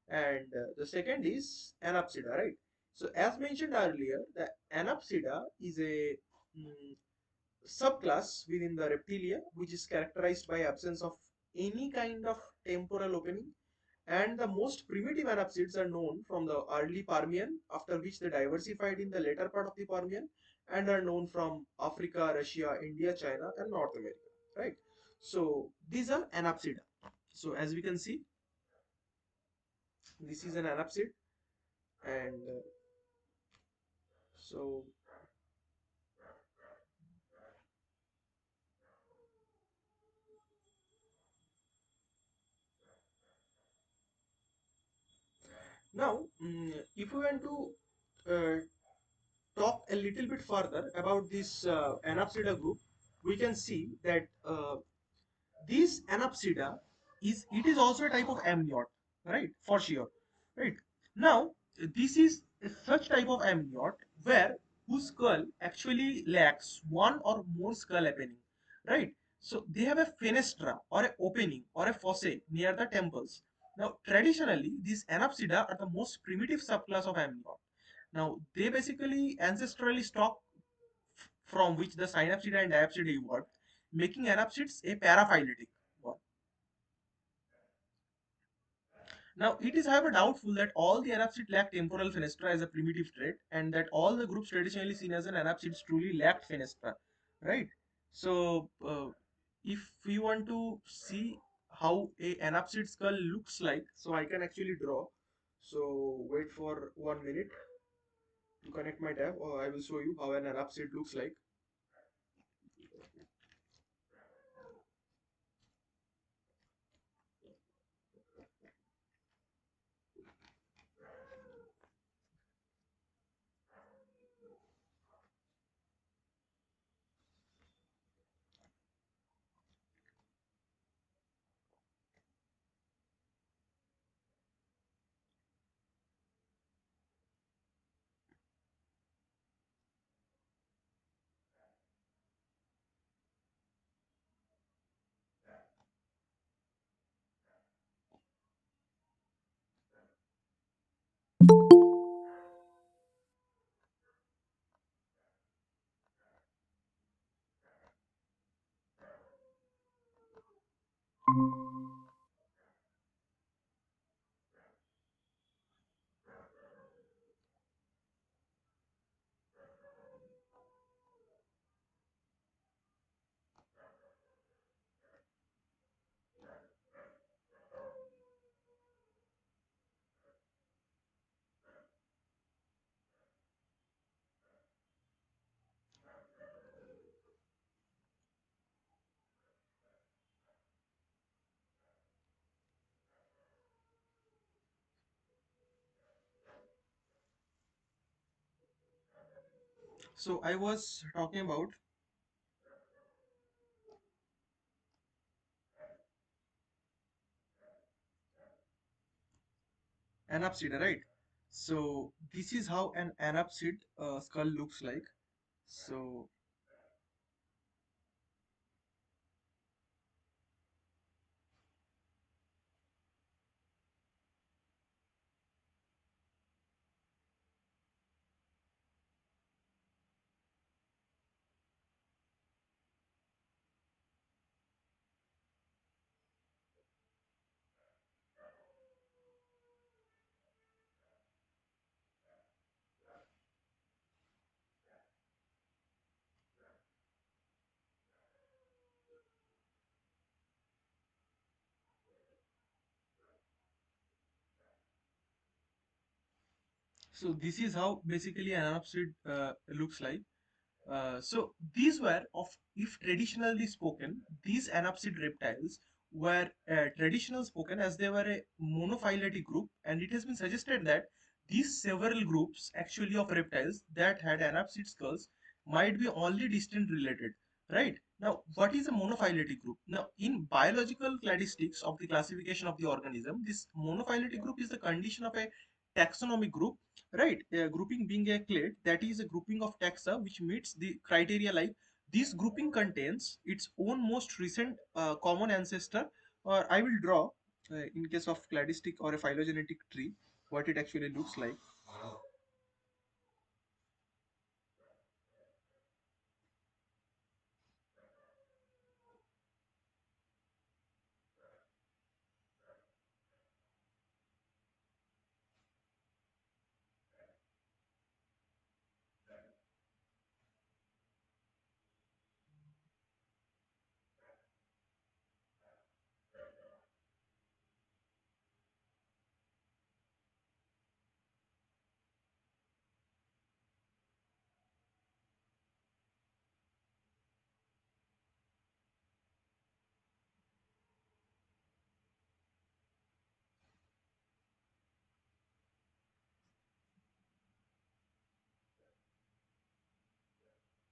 And the second is anapsida, right? So as mentioned earlier, the anapsida is a mm, subclass within the reptilia, which is characterized by absence of any kind of temporal opening, and the most primitive anapsids are known from the early Permian, after which they diversified in the later part of the Permian, and are known from Africa, Russia, India, China, and North America, right? So these are anapsida. So as we can see, this is an anapsid, and so now, if we want to talk a little bit further about this Anapsida group, we can see that this Anapsida is also a type of amniot, right? For sure, right? Now, this is such type of amniot where whose skull actually lacks one or more skull opening, right? So they have a fenestra or a opening or a fossa near the temples. Now, traditionally, these Anapsida are the most primitive subclass of amniot. Now, they basically ancestrally stock from which the synapsida and diapsida evolved, making anapsids a paraphyletic one. Now, it is however doubtful that all the anapsids lack temporal fenestra as a primitive trait, and that all the groups traditionally seen as an anapsids truly lacked fenestra, right? So, if we want to see how a anapsid skull looks like, so I can actually draw. So, wait for 1 minute to connect my tab, or I will show you how an anapsid looks like. So I was talking about anapsida, right? So this is how an anapsid skull looks like. So so this is how basically an anapsid looks like. So these were of, if traditionally spoken, these anapsid reptiles were traditional spoken as they were a monophyletic group, and it has been suggested that these several groups actually of reptiles that had anapsid skulls might be only distant related. Right now, what is a monophyletic group? Now, in biological cladistics of the classification of the organism, this monophyletic group is the condition of a taxonomic group, right? A grouping being a clade, that is a grouping of taxa which meets the criteria like this grouping contains its own most recent common ancestor, or I will draw in case of cladistic or a phylogenetic tree what it actually looks like.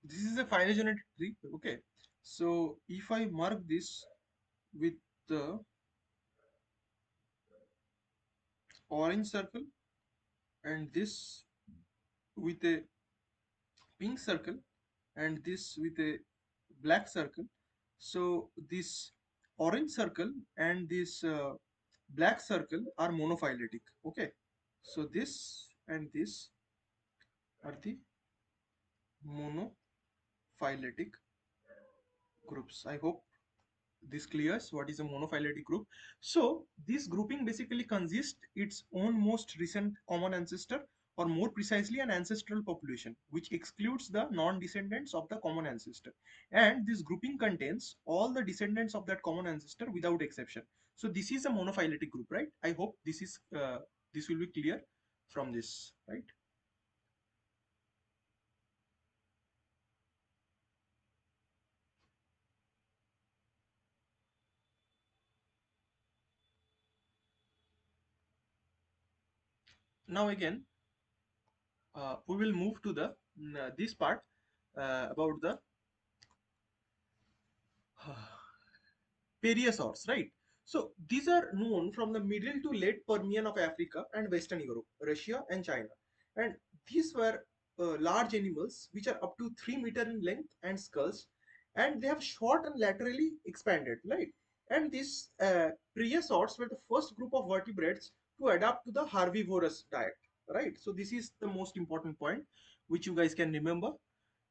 This is a phylogenetic tree. Okay, so if I mark this with the orange circle and this with a pink circle and this with a black circle, so this orange circle and this black circle are monophyletic. Okay, so this and this are the monophyletic groups. I hope this clears what is a monophyletic group. So this grouping basically consists its own most recent common ancestor, or more precisely an ancestral population, which excludes the non-descendants of the common ancestor. And this grouping contains all the descendants of that common ancestor without exception. So this is a monophyletic group, right? I hope this will be clear from this, right? Now again, we will move to the this part about the Periosaurs, right? So these are known from the middle to late Permian of Africa and Western Europe, Russia and China. And these were large animals which are up to 3 meter in length and skulls, and they have short and laterally expanded, right? And these Periosaurs were the first group of vertebrates to adapt to the herbivorous diet, right? So this is the most important point which you guys can remember.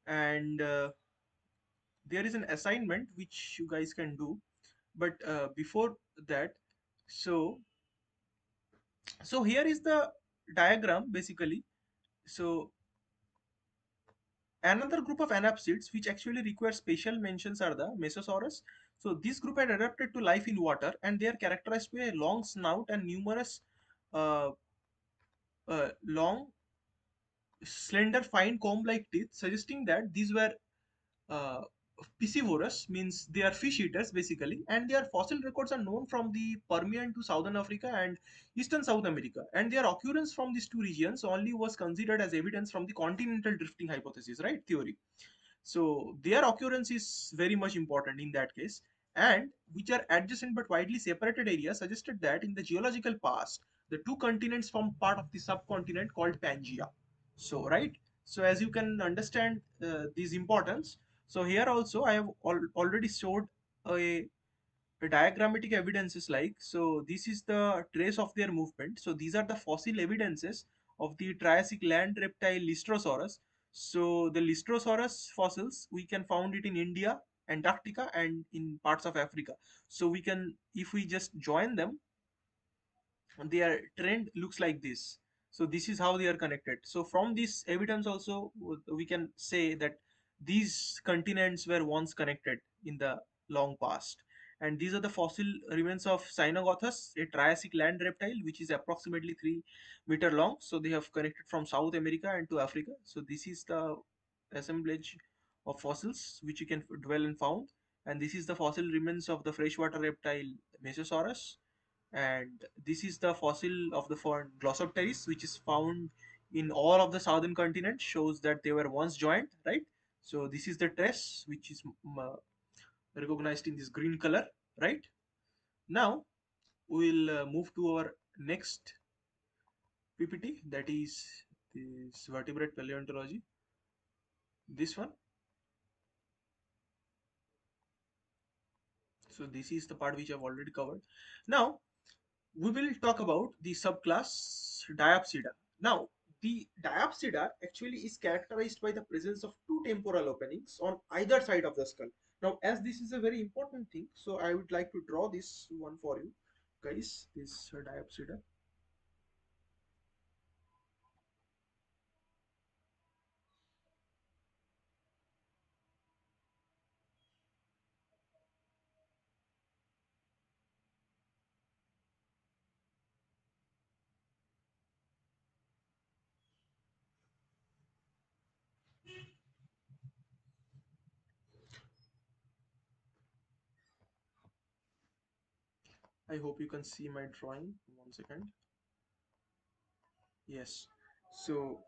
And there is an assignment which you guys can do, but before that, so so here is the diagram basically. So another group of anapsids which actually require special mentions are the mesosaurus. So this group had adapted to life in water, and they are characterized by a long snout and numerous uh, long slender fine comb like teeth, suggesting that these were uh, piscivorous, means they are fish eaters basically, and their fossil records are known from the Permian to Southern Africa and Eastern South America. And their occurrence from these two regions only was considered as evidence from the continental drifting hypothesis, right? Theory. So their occurrence is very much important in that case, and which are adjacent but widely separated areas suggested that in the geological past, the two continents formed part of the subcontinent called Pangaea. So right, so as you can understand this importance, so here also I have already showed a diagrammatic evidences, like, so this is the trace of their movement. So these are the fossil evidences of the Triassic land reptile Lystrosaurus. So the Lystrosaurus fossils we can found it in India, Antarctica, and in parts of Africa. So we can, if we just join them, their trend looks like this. So this is how they are connected. So from this evidence also we can say that these continents were once connected in the long past. And these are the fossil remains of Cyanogothus, a Triassic land reptile which is approximately 3 meter long. So they have connected from South America and to Africa. So this is the assemblage of fossils which you can dwell and found. And this is the fossil remains of the freshwater reptile Mesosaurus. And this is the fossil of the fern Glossopteris, which is found in all of the southern continent, shows that they were once joined, right? So this is the trace which is recognized in this green color, right? Now we'll move to our next PPT, that is this vertebrate paleontology, this one. So this is the part which I've already covered. Now we will talk about the subclass Diapsida. Now, the Diapsida actually is characterized by the presence of two temporal openings on either side of the skull. Now, as this is a very important thing, so I would like to draw this one for you, guys. This Diapsida. I hope you can see my drawing. One second. Yes. So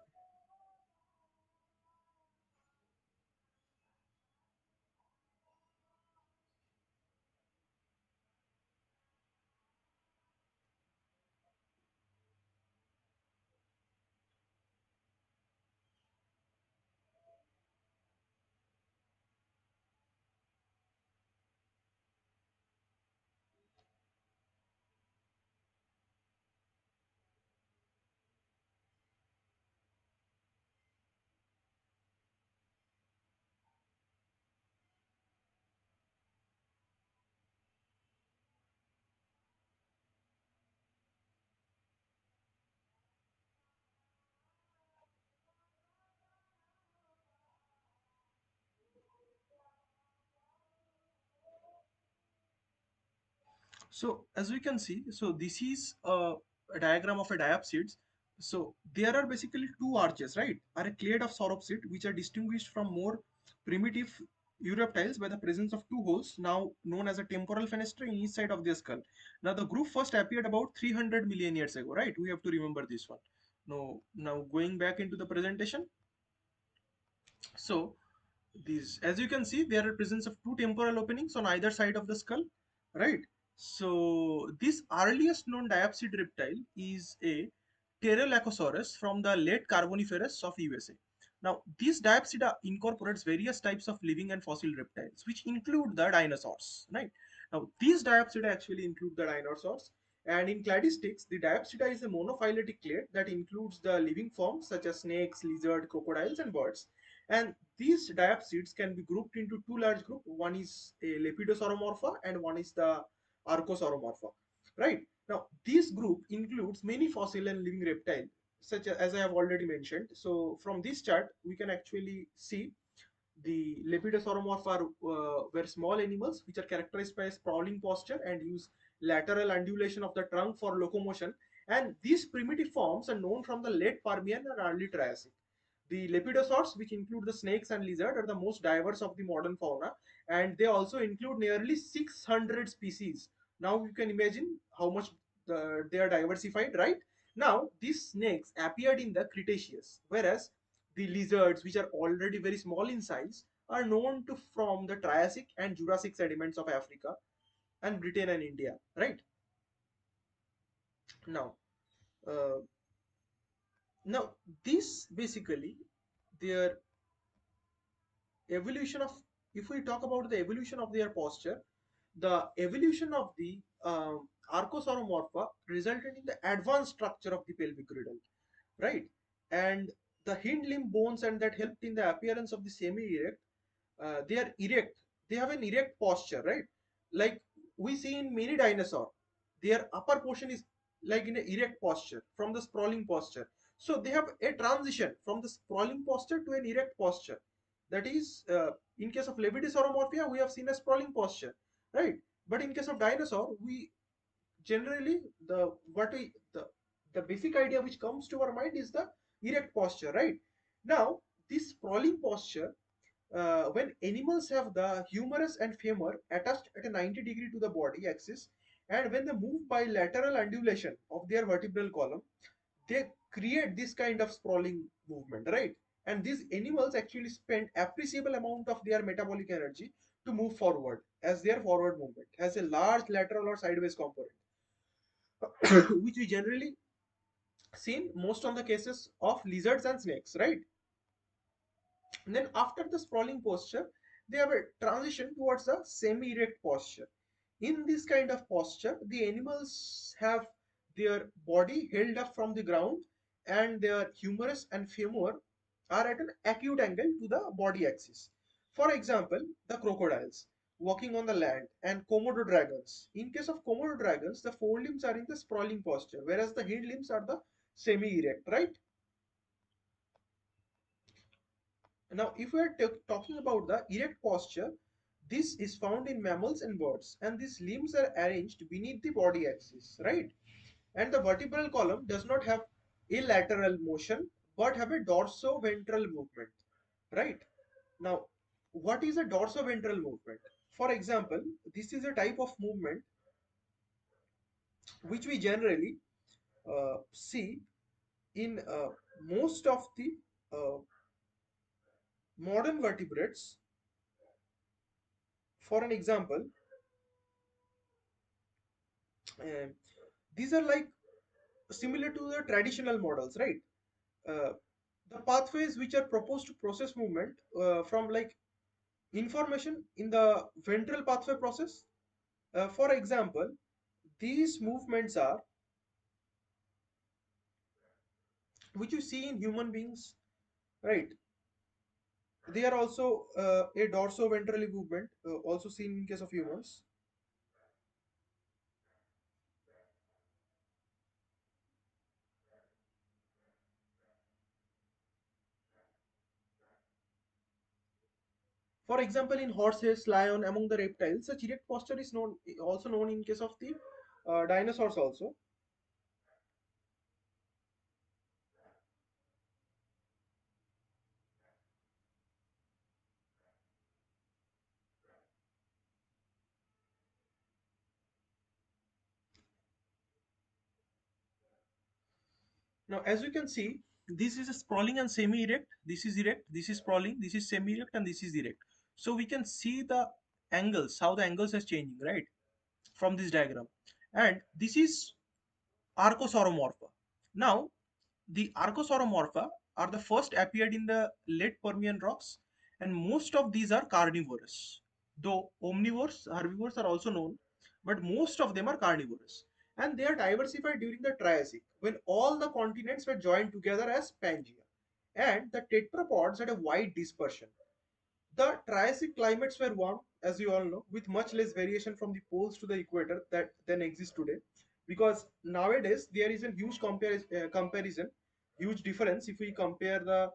So as we can see, so this is a diagram of a diapsids. So there are basically two arches, right? Are a clade of sauropsid which are distinguished from more primitive Eureptiles by the presence of two holes, now known as a temporal fenestra in each side of their skull. Now the group first appeared about 300 million years ago, right? We have to remember this one. Now going back into the presentation. So these, as you can see, there are presence of two temporal openings on either side of the skull, right? So this earliest known diapsid reptile is a Pterolacosaurus from the late Carboniferous of USA. Now this diapsida incorporates various types of living and fossil reptiles which include the dinosaurs, right? Now these diapsida actually include the dinosaurs, and in cladistics the diapsida is a monophyletic clade that includes the living forms such as snakes, lizards, crocodiles and birds. And these diapsids can be grouped into two large groups. One is a Lepidosauromorpha and one is the Archosauromorpha. Right? Now, this group includes many fossil and living reptiles, such as I have already mentioned. So, from this chart, we can actually see the Lepidosauromorpha were small animals which are characterized by a sprawling posture and use lateral undulation of the trunk for locomotion. And these primitive forms are known from the late Permian and early Triassic. The lepidosaurs, which include the snakes and lizard, are the most diverse of the modern fauna, and they also include nearly 600 species. Now you can imagine how much they are diversified, right? Now these snakes appeared in the Cretaceous, whereas the lizards, which are already very small in size, are known to from the Triassic and Jurassic sediments of Africa and Britain and India, right? Now, uh, now this basically their evolution of, if we talk about the evolution of their posture, the evolution of the Archosauromorpha resulted in the advanced structure of the pelvic girdle, right? And the hind limb bones and that helped in the appearance of the semi-erect, they are erect, they have an erect posture, right? Like we see in many dinosaur, their upper portion is like in an erect posture from the sprawling posture. So they have a transition from the sprawling posture to an erect posture. That is, in case of Lepidosauromorphia we have seen a sprawling posture, right? But in case of dinosaur, we generally, the basic idea which comes to our mind is the erect posture, right? Now this sprawling posture, when animals have the humerus and femur attached at a 90-degree to the body axis, and when they move by lateral undulation of their vertebral column, they create this kind of sprawling movement, right? And these animals actually spend appreciable amount of their metabolic energy to move forward, as their forward movement has a large lateral or sideways component, which we generally seen most on the cases of lizards and snakes, right? And then after the sprawling posture, they have a transition towards a semi-erect posture. In this kind of posture, the animals have their body held up from the ground, and their humerus and femur are at an acute angle to the body axis. For example, the crocodiles walking on the land and Komodo dragons. In case of Komodo dragons, the forelimbs are in the sprawling posture, whereas the hind limbs are the semi-erect, right? Now, if we are talking about the erect posture, this is found in mammals and birds, and these limbs are arranged beneath the body axis, right? And the vertebral column does not have a lateral motion, but have a dorsoventral movement, right? Now, what is a dorsoventral movement? For example, this is a type of movement which we generally see in most of the uh, modern vertebrates. For an example, uh, these are like similar to the traditional models, right? Uh, the pathways which are proposed to process movement from like information in the ventral pathway process. For example, these movements are which you see in human beings, right? They are also a dorsoventrally movement, also seen in case of humans. For example, in horses, lion, among the reptiles, such erect posture is known, also known in case of the dinosaurs also. Now, as you can see, this is a sprawling and semi-erect. This is erect, this is sprawling, this is semi-erect, and this is erect. So we can see the angles, how the angles are changing, right, from this diagram. And this is Archosauromorpha. Now, the Archosauromorpha are the first appeared in the late Permian rocks, and most of these are carnivorous. Though omnivores, herbivores are also known, but most of them are carnivorous. And they are diversified during the Triassic, when all the continents were joined together as Pangaea. And the tetrapods had a wide dispersion. The Triassic climates were warm, as you all know, with much less variation from the poles to the equator that than exists today. Because nowadays there is a huge comparison, huge difference if we compare the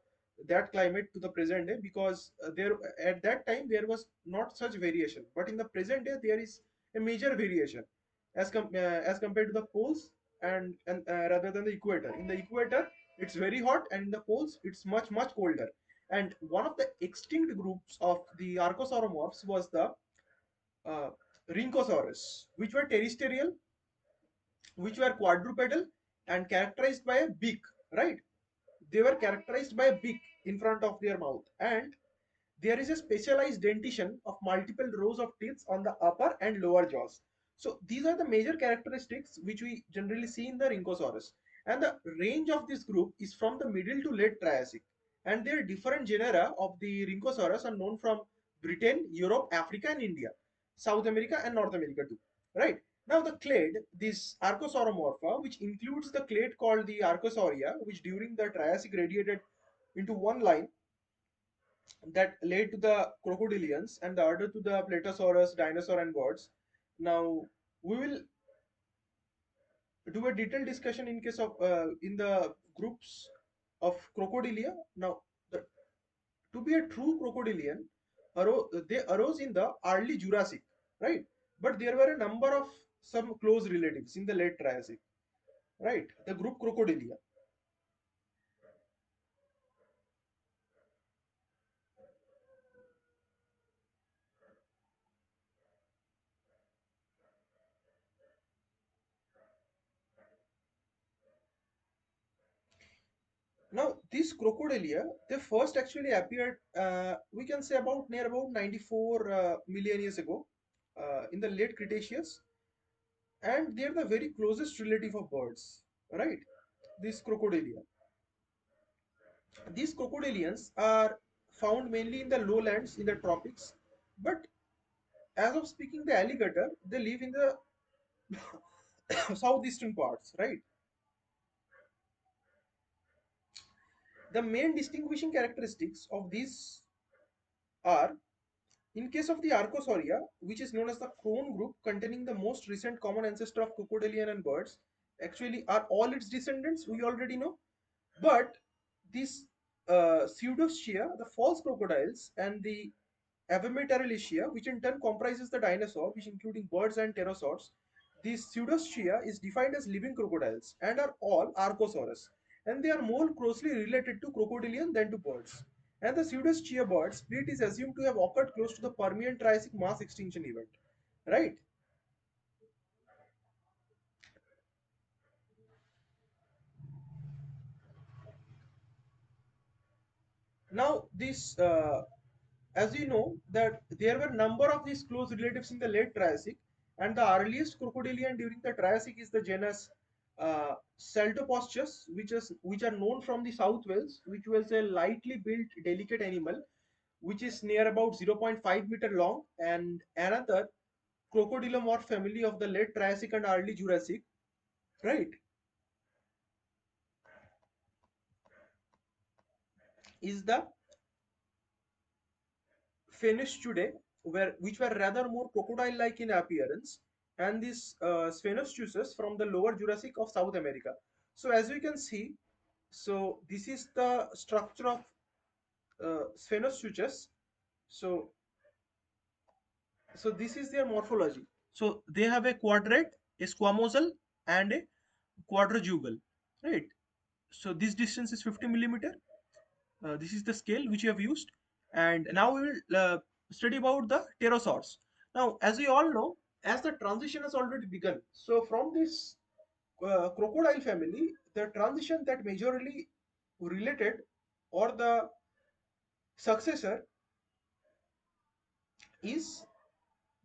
that climate to the present day. Because there at that time there was not such variation, but in the present day there is a major variation as compared to the poles and rather than the equator. In the equator, it's very hot, and in the poles it's much colder. And one of the extinct groups of the archosauromorphs was the uh, Rhynchosaurus, which were terrestrial, which were quadrupedal and characterized by a beak, right? They were characterized by a beak in front of their mouth, and there is a specialized dentition of multiple rows of teeth on the upper and lower jaws. So these are the major characteristics which we generally see in the Rhynchosaurus. And the range of this group is from the middle to late Triassic. And there are different genera of the Rhynchosaurus are known from Britain, Europe, Africa, and India, South America, and North America too. Right? Now the clade, this Archosauromorpha, which includes the clade called the Archosauria, which during the Triassic radiated into one line that led to the crocodilians, and the other to the Platosaurus, dinosaur, and birds. Now we will do a detailed discussion in case of in the groups of crocodilia. Now, the, to be a true crocodilian, they arose in the early Jurassic, right? But there were a number of some close relatives in the late Triassic, right? The group Crocodilia. Now, these crocodilia, they first actually appeared, we can say about near about 94 million years ago, in the late Cretaceous, and they are the very closest relative of birds, right? These crocodilia. These crocodilians are found mainly in the lowlands in the tropics, but as of speaking, the alligator, they live in the southeastern parts, right? The main distinguishing characteristics of these are, in case of the Archosauria, which is known as the crone group containing the most recent common ancestor of crocodilian and birds, actually are all its descendants, we already know. But these Pseudoschia, the false crocodiles, and the Avemataralischia, which in turn comprises the dinosaur, which including birds and pterosaurs, these Pseudoschia is defined as living crocodiles and are all Archosaurus, and they are more closely related to crocodilian than to birds. And the Pseudoschia bird split is assumed to have occurred close to the Permian Triassic mass extinction event. Right? Now, this as you know that there were number of these close relatives in the late Triassic, and the earliest crocodilian during the Triassic is the genus Saltoposchus, which are known from the South Wales, which was a lightly built, delicate animal, which is near about 0.5 meter long, and another crocodilomorph family of the late Triassic and early Jurassic, right, is the Phoeniscidae, which were rather more crocodile-like in appearance, and these Sphenoschuses from the lower Jurassic of South America. So as we can see, so this is the structure of Sphenoschuses. So, so this is their morphology. So they have a quadrate, a squamosal, and a quadrijugal, right? So this distance is 50 millimeter. This is the scale which we have used, and now we will study about the pterosaurs. Now, as we all know, as the transition has already begun, so from this crocodile family, the transition that majorly related, or the successor, is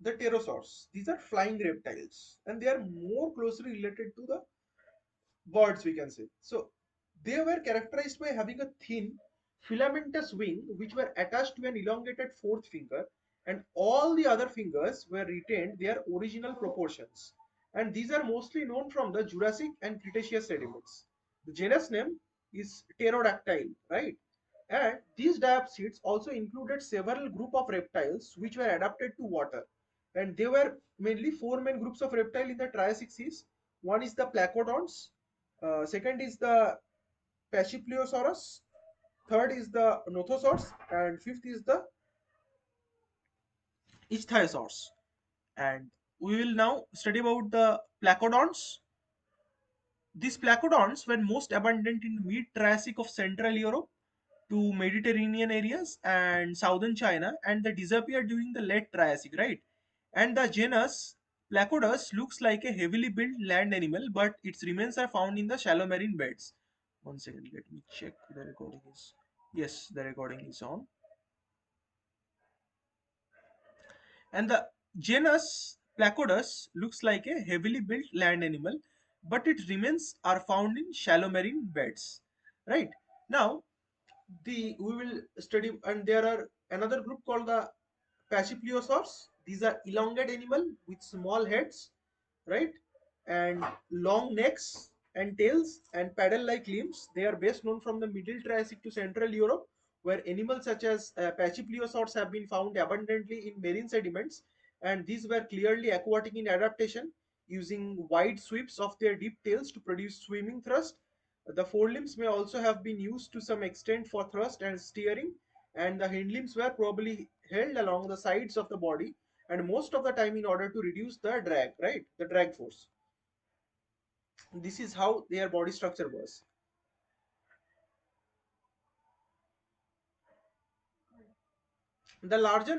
the pterosaurs. These are flying reptiles, and they are more closely related to the birds, we can say. So they were characterized by having a thin filamentous wing which were attached to an elongated fourth finger, and all the other fingers were retained their original proportions. And these are mostly known from the Jurassic and Cretaceous sediments. The genus name is Pterodactyl, right? And these diapsids also included several group of reptiles which were adapted to water. And there were mainly four main groups of reptile in the Triassic seas. One is the Placodons, second is the Pachypleosaurus, third is the Nothosaurus, and fifth is the Ichthyosaurus. And we will now study about the Placodons. These placodons were most abundant in mid-Triassic of Central Europe to Mediterranean areas and southern China, and they disappeared during the late Triassic, right? And the genus Placodus looks like a heavily built land animal, but its remains are found in the shallow marine beds. One second, let me check the recording is. Yes, the recording is on. And the genus Placodus looks like a heavily built land animal, but its remains are found in shallow marine beds. Right now, the we will study, and there are another group called the Pachypleosaurs. These are elongate animal with small heads, right, and long necks and tails and paddle-like limbs. They are best known from the Middle Triassic to Central Europe, where animals such as Pachypleosaurs have been found abundantly in marine sediments, and these were clearly aquatic in adaptation, using wide sweeps of their deep tails to produce swimming thrust. The forelimbs may also have been used to some extent for thrust and steering, and the hind limbs were probably held along the sides of the body, and most of the time in order to reduce the drag, right, the drag force. This is how their body structure was. The larger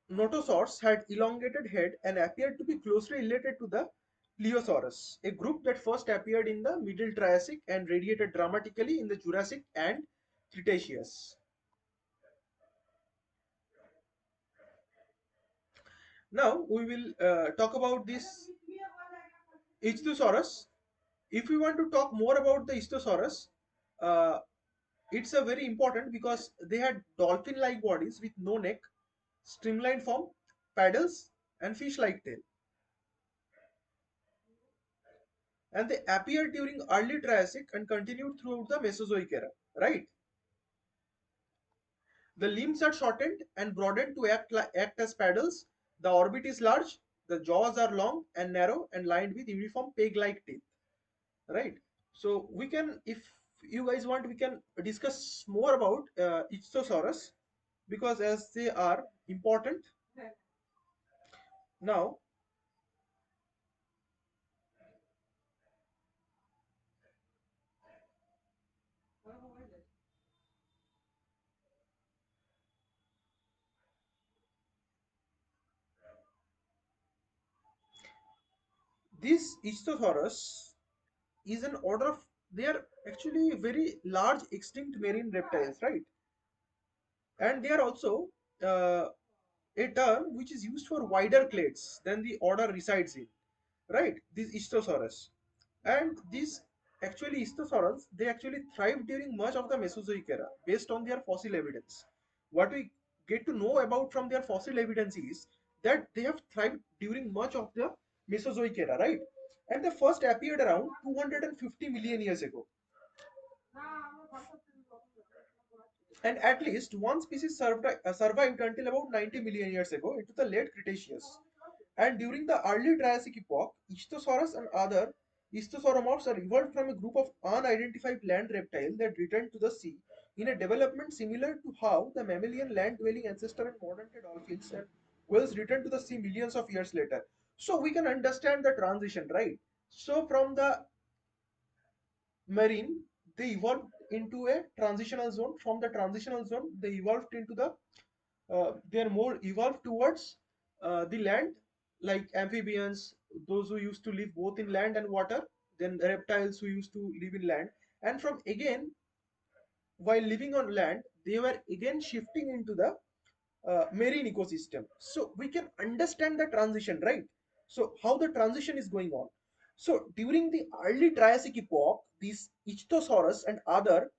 notosaurs had elongated head and appeared to be closely related to the Plesiosaurus, a group that first appeared in the Middle Triassic and radiated dramatically in the Jurassic and Cretaceous. Now we will talk about this Ichthyosaurus. If we want to talk more about the Ichthyosaurus, uh, it's a very important because they had dolphin-like bodies with no neck, streamlined form, paddles, and fish-like tail. And they appeared during early Triassic and continued throughout the Mesozoic era. Right? The limbs are shortened and broadened to act as paddles. The orbit is large. The jaws are long and narrow and lined with uniform peg-like teeth. Right? So we can, if you guys want, we can discuss more about Ichthyosaurus because as they are important. Now, this Ichthyosaurus is an order of, they are actually very large extinct marine reptiles, right? And they are also uh, a term which is used for wider clades than the order resides in, right? This Ichthyosaurus. And these actually Ichthyosaurus, they actually thrived during much of the Mesozoic era based on their fossil evidence. What we get to know about from their fossil evidence is that they have thrived during much of the Mesozoic era, right? And they first appeared around 250 million years ago. And at least one species survived until about 90 million years ago into the late Cretaceous. And during the early Triassic epoch, Ichthyosaurus and other Ichthyosauromorphs are evolved from a group of unidentified land reptiles that returned to the sea in a development similar to how the mammalian land-dwelling ancestor and modern-day dolphins and whales returned to the sea millions of years later. So we can understand the transition, right? So from the marine, they evolved into a transitional zone. From the transitional zone, they evolved into the they are more evolved towards the land, like amphibians, those who used to live both in land and water, then reptiles who used to live in land, and from again, while living on land, they were again shifting into the marine ecosystem. So we can understand the transition, right? So how the transition is going on. So during the early Triassic epoch, these Ichthyosaurus and other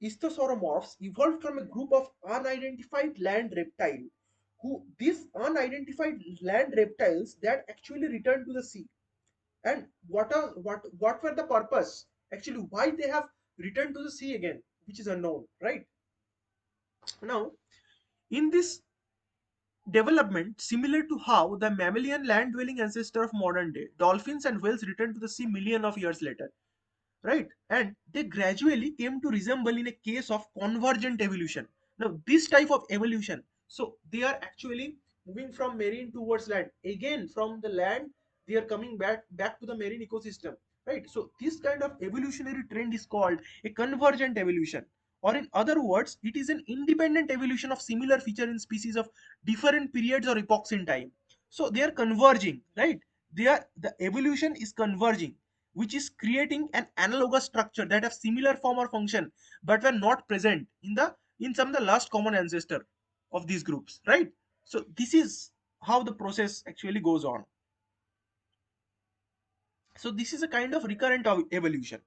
Ichthyosauromorphs evolved from a group of unidentified land reptile who these unidentified land reptiles that actually returned to the sea. And what were the purpose, actually why they have returned to the sea again, which is unknown, right? Now in this development, similar to how the mammalian land dwelling ancestor of modern day dolphins and whales returned to the sea million of years later, right? And they gradually came to resemble in a case of convergent evolution. Now this type of evolution, so they are actually moving from marine towards land, again from the land they are coming back to the marine ecosystem, right? So this kind of evolutionary trend is called a convergent evolution, or in other words, it is an independent evolution of similar feature in species of different periods or epochs in time. So they are converging, right? The evolution is converging, which is creating an analogous structure that have similar form or function but were not present in some of the last common ancestor of these groups, right? So this is how the process actually goes on. So this is a kind of recurrent evolution,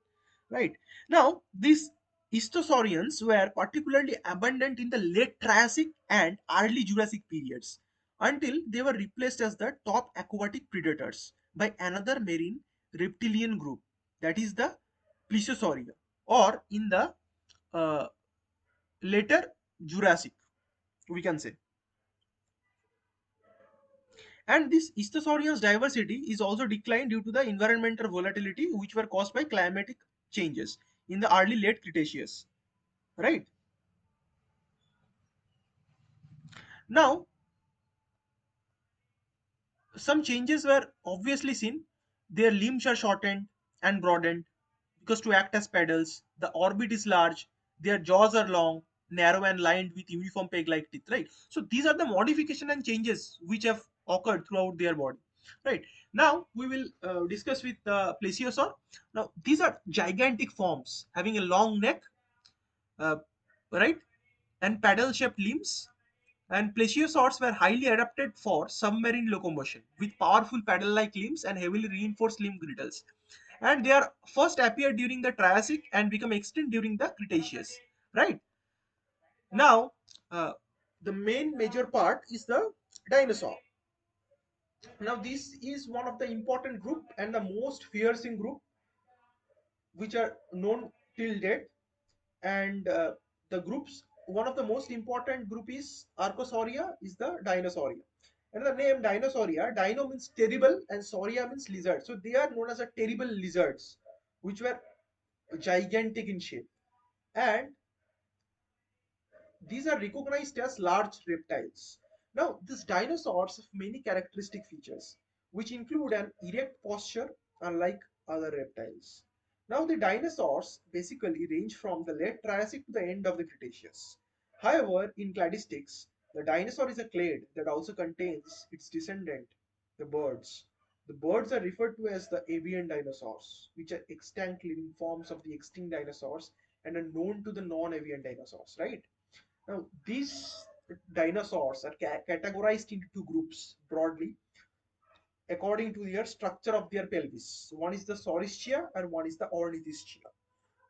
right? Now these istosaurians were particularly abundant in the late Triassic and early Jurassic periods, until they were replaced as the top aquatic predators by another marine reptilian group, that is the Plesiosauria, or in the uh, later Jurassic, we can say. And this istosaurians diversity is also declined due to the environmental volatility which were caused by climatic changes in the early late Cretaceous, right? Now some changes were obviously seen. Their limbs are shortened and broadened because to act as pedals. The orbit is large, their jaws are long, narrow and lined with uniform peg-like teeth, right? So these are the modification and changes which have occurred throughout their body, right? Now we will discuss with the plesiosaur. Now these are gigantic forms having a long neck, uh, right, and paddle-shaped limbs, and plesiosaurs were highly adapted for submarine locomotion with powerful paddle-like limbs and heavily reinforced limb girdles. And they are first appeared during the Triassic and become extinct during the Cretaceous. Right now, the main major part is the dinosaur. Now, this is one of the important group and the most fearsome group which are known till date. And the groups, one of the most important group is Archosauria, is the Dinosauria. And the name Dinosauria, dino means terrible and sauria means lizard. So they are known as a terrible lizards, which were gigantic in shape. And these are recognized as large reptiles. Now, these dinosaurs have many characteristic features, which include an erect posture, unlike other reptiles. Now, the dinosaurs basically range from the late Triassic to the end of the Cretaceous. However, in cladistics, the dinosaur is a clade that also contains its descendant, the birds. The birds are referred to as the avian dinosaurs, which are extant living forms of the extinct dinosaurs and are known to the non-avian dinosaurs, right? Now, these dinosaurs are categorized into two groups broadly according to their structure of their pelvis. One is the Saurischia and one is the Ornithischia.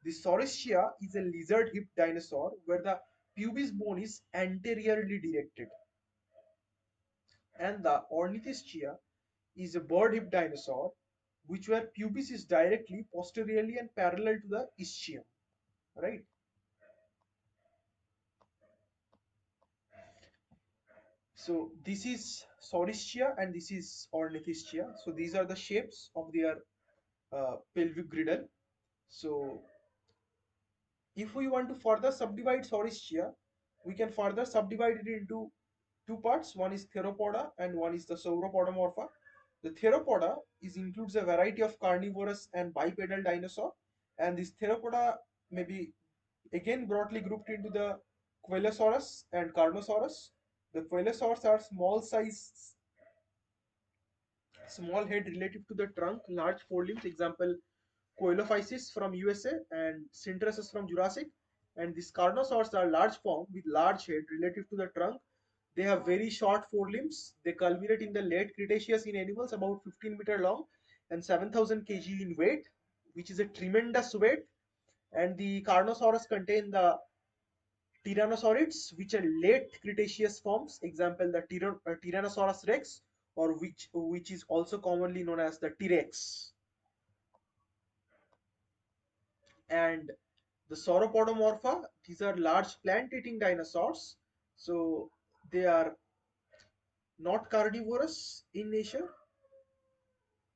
The Saurischia is a lizard-hipped dinosaur where the pubis bone is anteriorly directed, and the Ornithischia is a bird-hipped dinosaur which where pubis is directly posteriorly and parallel to the ischium, right? So this is Saurischia and this is Ornithischia. So these are the shapes of their pelvic girdle. So if we want to further subdivide Saurischia, we can further subdivide it into two parts. One is Theropoda and one is the Sauropodomorpha. The Theropoda includes a variety of carnivorous and bipedal dinosaur, and this Theropoda may be again broadly grouped into the Coelosaurus and Carnosaurus. The Coelosaurs are small head relative to the trunk, large forelimbs, example Coelophysis from USA and Syntrasus from Jurassic. And these Carnosaurs are large form with large head relative to the trunk. They have very short forelimbs. They culminate in the late Cretaceous in animals about 15-meter long and 7,000 kg in weight, which is a tremendous weight. And the Carnosaurus contain the Tyrannosaurids, which are late Cretaceous forms, example the Tyrannosaurus rex, or which is also commonly known as the T-Rex. And the Sauropodomorpha, these are large plant-eating dinosaurs. So they are not carnivorous in nature,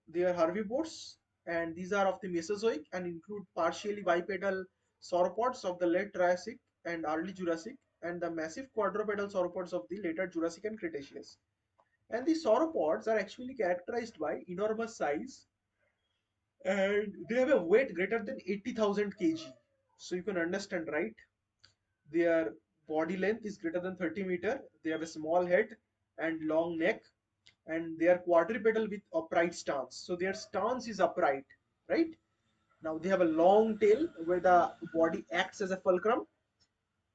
they are herbivores, and these are of the Mesozoic and include partially bipedal sauropods of the late Triassic and early Jurassic, and the massive quadrupedal sauropods of the later Jurassic and Cretaceous. And the sauropods are actually characterized by enormous size, and they have a weight greater than 80,000 kg. So you can understand, right? Their body length is greater than 30 meter. They have a small head and long neck, and they are quadrupedal with upright stance. So their stance is upright, right? Now they have a long tail where the body acts as a fulcrum,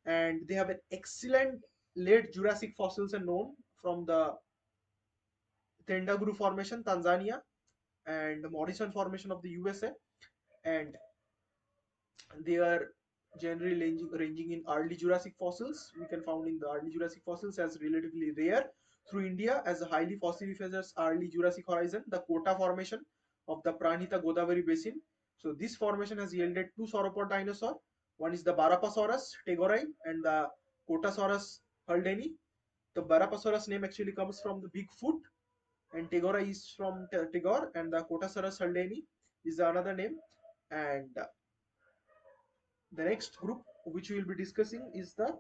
and they have an excellent late Jurassic fossils are known from the Tendaguru Formation, Tanzania, and the Morrison Formation of the USA, and they are generally ranging in early Jurassic fossils. We can found in the early Jurassic fossils as relatively rare through India as a highly fossiliferous early Jurassic horizon, the Kota Formation of the Pranhita Godavari Basin. So this formation has yielded two sauropod dinosaur. One is the Barapasaurus tegorai and the Kotasaurus haldeni. The Barapasaurus name actually comes from the big foot, and Tegora is from Tegor, and the Kotasaurus haldeni is another name. And the next group which we will be discussing is the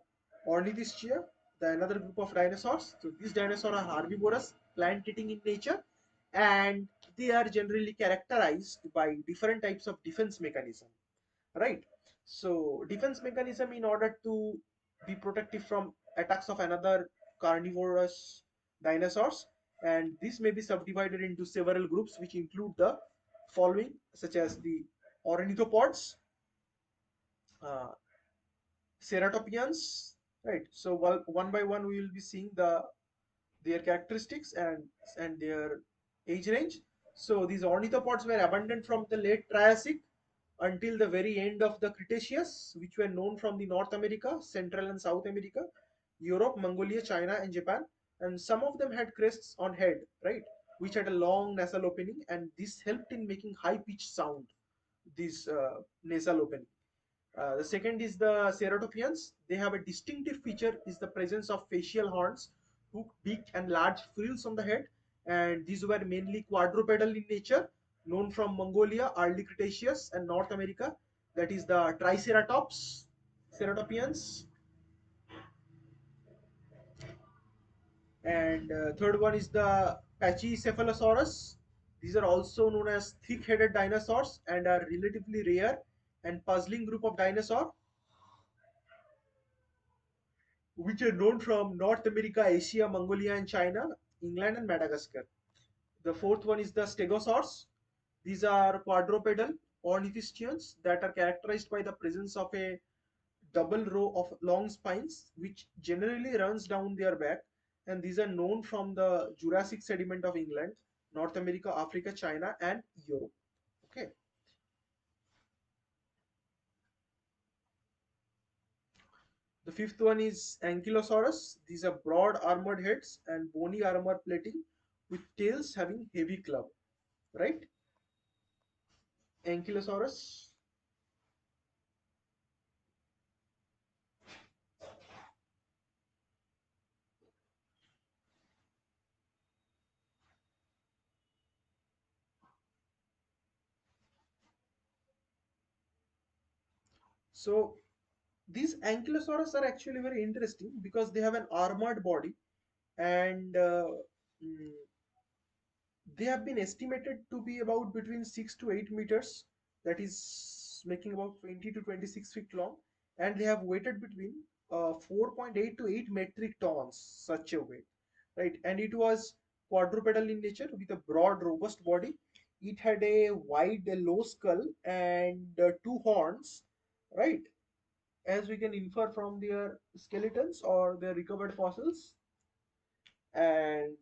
Ornithischia, the another group of dinosaurs. So these dinosaurs are herbivorous, plant-eating in nature, and they are generally characterized by different types of defense mechanism, right? So defense mechanism in order to be protective from attacks of another carnivorous dinosaurs, and this may be subdivided into several groups which include the following, such as the ornithopods, uh, ceratopians, right? So one by one we will be seeing their characteristics and their age range. So these ornithopods were abundant from the late Triassic until the very end of the Cretaceous, which were known from the North America, Central and South America, Europe, Mongolia, China, and Japan. And some of them had crests on head, right, which had a long nasal opening, and this helped in making high-pitched sound. This nasal opening. The second is the ceratopians. They have a distinctive feature is the presence of facial horns, hooked beak, and large frills on the head. And these were mainly quadrupedal in nature, known from Mongolia, early Cretaceous, and North America. That is the Triceratops, ceratopians. And third one is the Pachycephalosaurus. These are also known as thick-headed dinosaurs and are relatively rare and puzzling group of dinosaur which are known from North America, Asia, Mongolia, and China, England, and Madagascar. The fourth one is the stegosaurs. These are quadrupedal ornithischians that are characterized by the presence of a double row of long spines, which generally runs down their back. And these are known from the Jurassic sediment of England, North America, Africa, China, and Europe. Okay. The fifth one is Ankylosaurus. These are broad armored heads and bony armor plating with tails having heavy club, right? Ankylosaurus. So these Ankylosaurus are actually very interesting because they have an armored body, and mm, they have been estimated to be about between 6 to 8 meters, that is making about 20 to 26 feet long, and they have weighted between 4.8 to 8 metric tons, such a weight, right? And it was quadrupedal in nature with a broad, robust body. It had a wide, low skull and two horns, right? As we can infer from their skeletons or their recovered fossils. And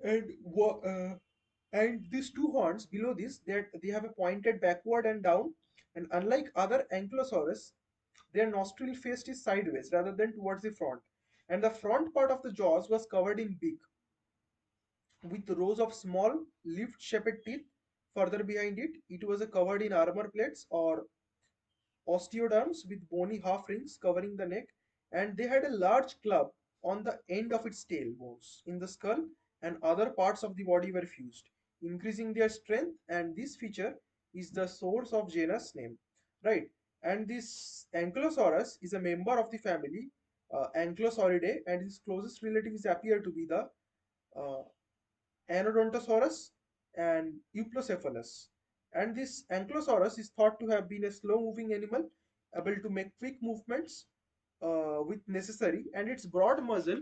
and and these two horns below this, they have a pointed backward and down, and unlike other ankylosaurus, their nostril face is sideways rather than towards the front, and the front part of the jaws was covered in beak with rows of small lift shaped teeth. Further behind it, it was covered in armor plates or osteoderms with bony half rings covering the neck, and they had a large club on the end of its tail bones in the skull, and other parts of the body were fused, increasing their strength. And this feature is the source of genus name, right? And this Ankylosaurus is a member of the family Ankylosauridae, and his closest relatives appear to be the uh, Anodontosaurus and Euplocephalus. And this Ankylosaurus is thought to have been a slow-moving animal, able to make quick movements with necessary, and its broad muzzle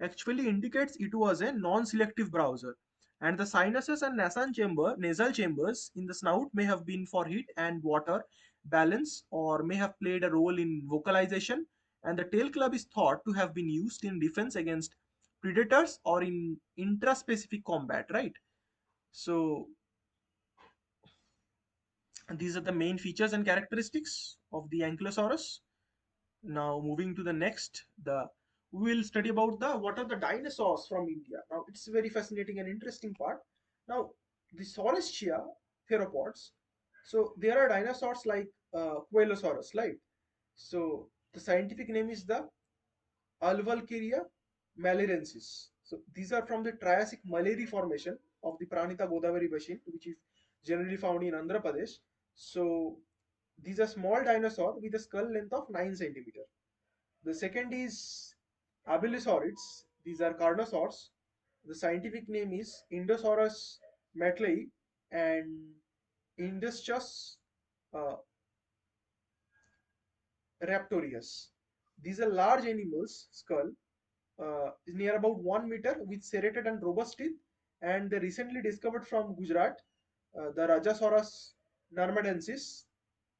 actually indicates it was a non-selective browser. And the sinuses and nasal chambers in the snout may have been for heat and water balance, or may have played a role in vocalization. And the tail club is thought to have been used in defense against predators or in intraspecific combat, right? So these are the main features and characteristics of the Ankylosaurus. Now moving to the next, the we will study about the what are the dinosaurs from India. Now it's a very fascinating and interesting part. Now the Saurischia theropods. So there are dinosaurs like Coelosaurus, right? So the scientific name is the Alvalcaria malairensis. So these are from the Triassic Malari formation of the Pranita Godavari basin, which is generally found in Andhra Pradesh. So these are small dinosaur with a skull length of 9 centimeter. The second is Abelisaurids. These are carnosaurs. The scientific name is Indosaurus matlei and Induschus uh, raptorius. These are large animals, skull is near about 1 meter with serrated and robust teeth, and they recently discovered from Gujarat the Rajasaurus narmadensis,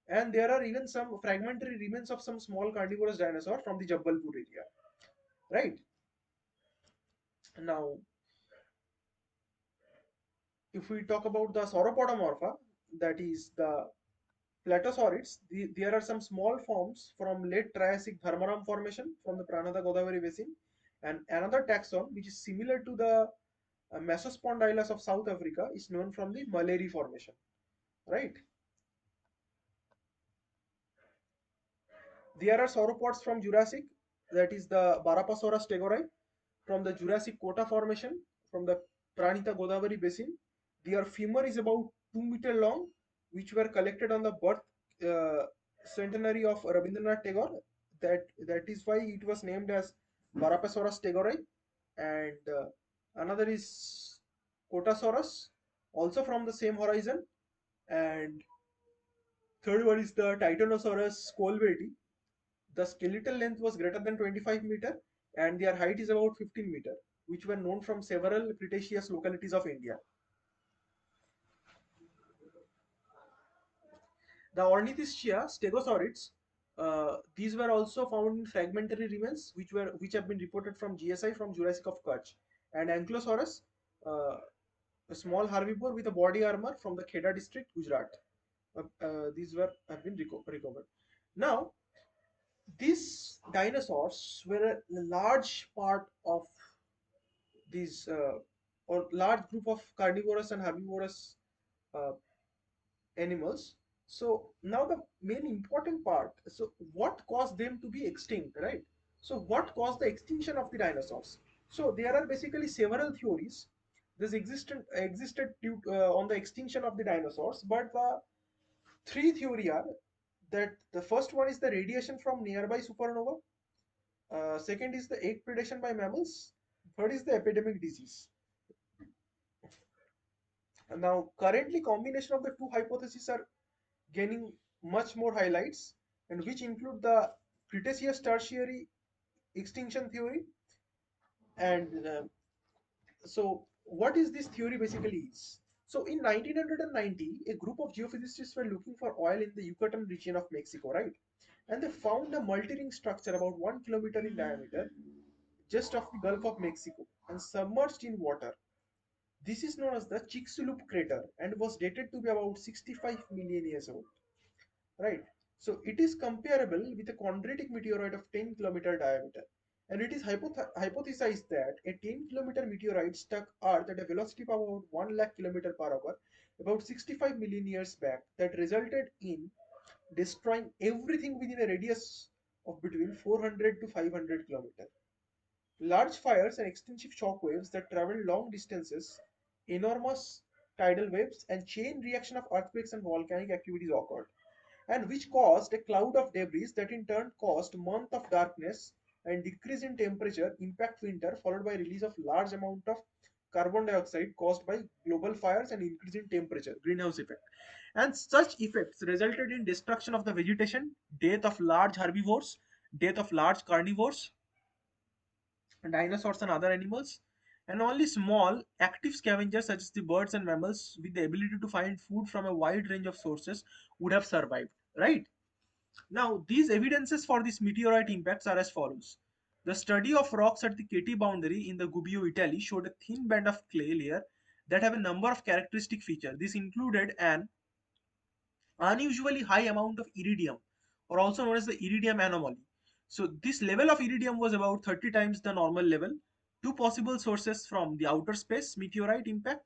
and there are even some fragmentary remains of some small carnivorous dinosaur from the Jabbalpur area. Right now, if we talk about the Sauropodomorpha, that is the Platosaurids, there are some small forms from late Triassic Dharmaram formation from the Pranada Godavari basin, and another taxon which is similar to the Mesospondylus of South Africa is known from the Malari formation. Right? There are sauropods from Jurassic, that is the Barapasaurus tegori, from the Jurassic Kota formation, from the Pranita Godavari basin. Their femur is about 2 meter long, which were collected on the birth uh, centenary of Rabindranath Tagore. That is why it was named as Barapasaurus tegori. And another is Kotasaurus, also from the same horizon. And third one is the Titanosaurus colberti. The skeletal length was greater than 25 meter and their height is about 15 meter, which were known from several Cretaceous localities of India. The Ornithischia stegosaurids, these were also found in fragmentary remains, which have been reported from GSI from Jurassic of Kutch. And Ankylosaurus, uh, a small herbivore with a body armor from the Kheda district, Gujarat. These were have been recovered. Now, these dinosaurs were a large part of these or large group of carnivorous and herbivorous uh, animals. So now the main important part. So what caused them to be extinct, right? So what caused the extinction of the dinosaurs? So there are basically several theories. This existed on the extinction of the dinosaurs, but the three theory are that the first one is the radiation from nearby supernova. Second is the egg predation by mammals. Third is the epidemic disease. Now, currently, combination of the two hypotheses are gaining much more highlights, and which include the Cretaceous Tertiary extinction theory. And so, what is this theory basically is? So, in 1990, a group of geophysicists were looking for oil in the Yucatan region of Mexico, right? And they found a multi-ring structure about 1 kilometer in diameter, just off the Gulf of Mexico, and submerged in water. This is known as the Chicxulub crater and was dated to be about 65 million years old. Right? So it is comparable with a chondritic meteorite of 10-kilometer diameter. And it is hypothesized that a 10-kilometer meteorite struck Earth at a velocity of about 1 lakh kilometer per hour about 65 million years back that resulted in destroying everything within a radius of between 400 to 500 kilometers. Large fires and extensive shock waves that traveled long distances, enormous tidal waves, and chain reaction of earthquakes and volcanic activities occurred, and which caused a cloud of debris that in turn caused months of darkness and decrease in temperature impact winter, followed by release of large amount of carbon dioxide caused by global fires and increase in temperature, greenhouse effect. And such effects resulted in destruction of the vegetation, death of large herbivores, death of large carnivores, dinosaurs and other animals, and only small active scavengers such as the birds and mammals with the ability to find food from a wide range of sources would have survived, right? Now, these evidences for these meteorite impacts are as follows. The study of rocks at the Katy boundary in the Gubbio, Italy showed a thin band of clay layer that have a number of characteristic features. This included an unusually high amount of iridium, or also known as the iridium anomaly. So this level of iridium was about 30 times the normal level. Two possible sources from the outer space meteorite impact,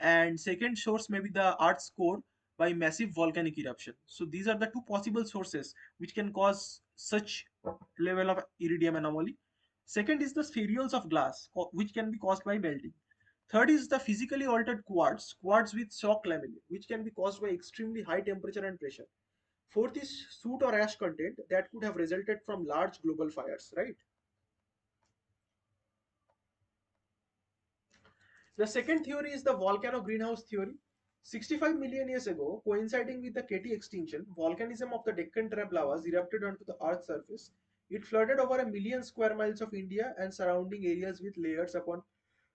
and second source may be the Earth's core by massive volcanic eruption. So these are the two possible sources which can cause such level of iridium anomaly. Second is the spherules of glass, which can be caused by melting. Third is the physically altered quartz with shock lamellae, which can be caused by extremely high temperature and pressure. Fourth is soot or ash content that could have resulted from large global fires, right? The second theory is the volcano greenhouse theory. 65 million years ago, coinciding with the Katy extinction, volcanism of the Deccan Trap lavas erupted onto the Earth's surface. It flooded over a million square miles of India and surrounding areas with layers upon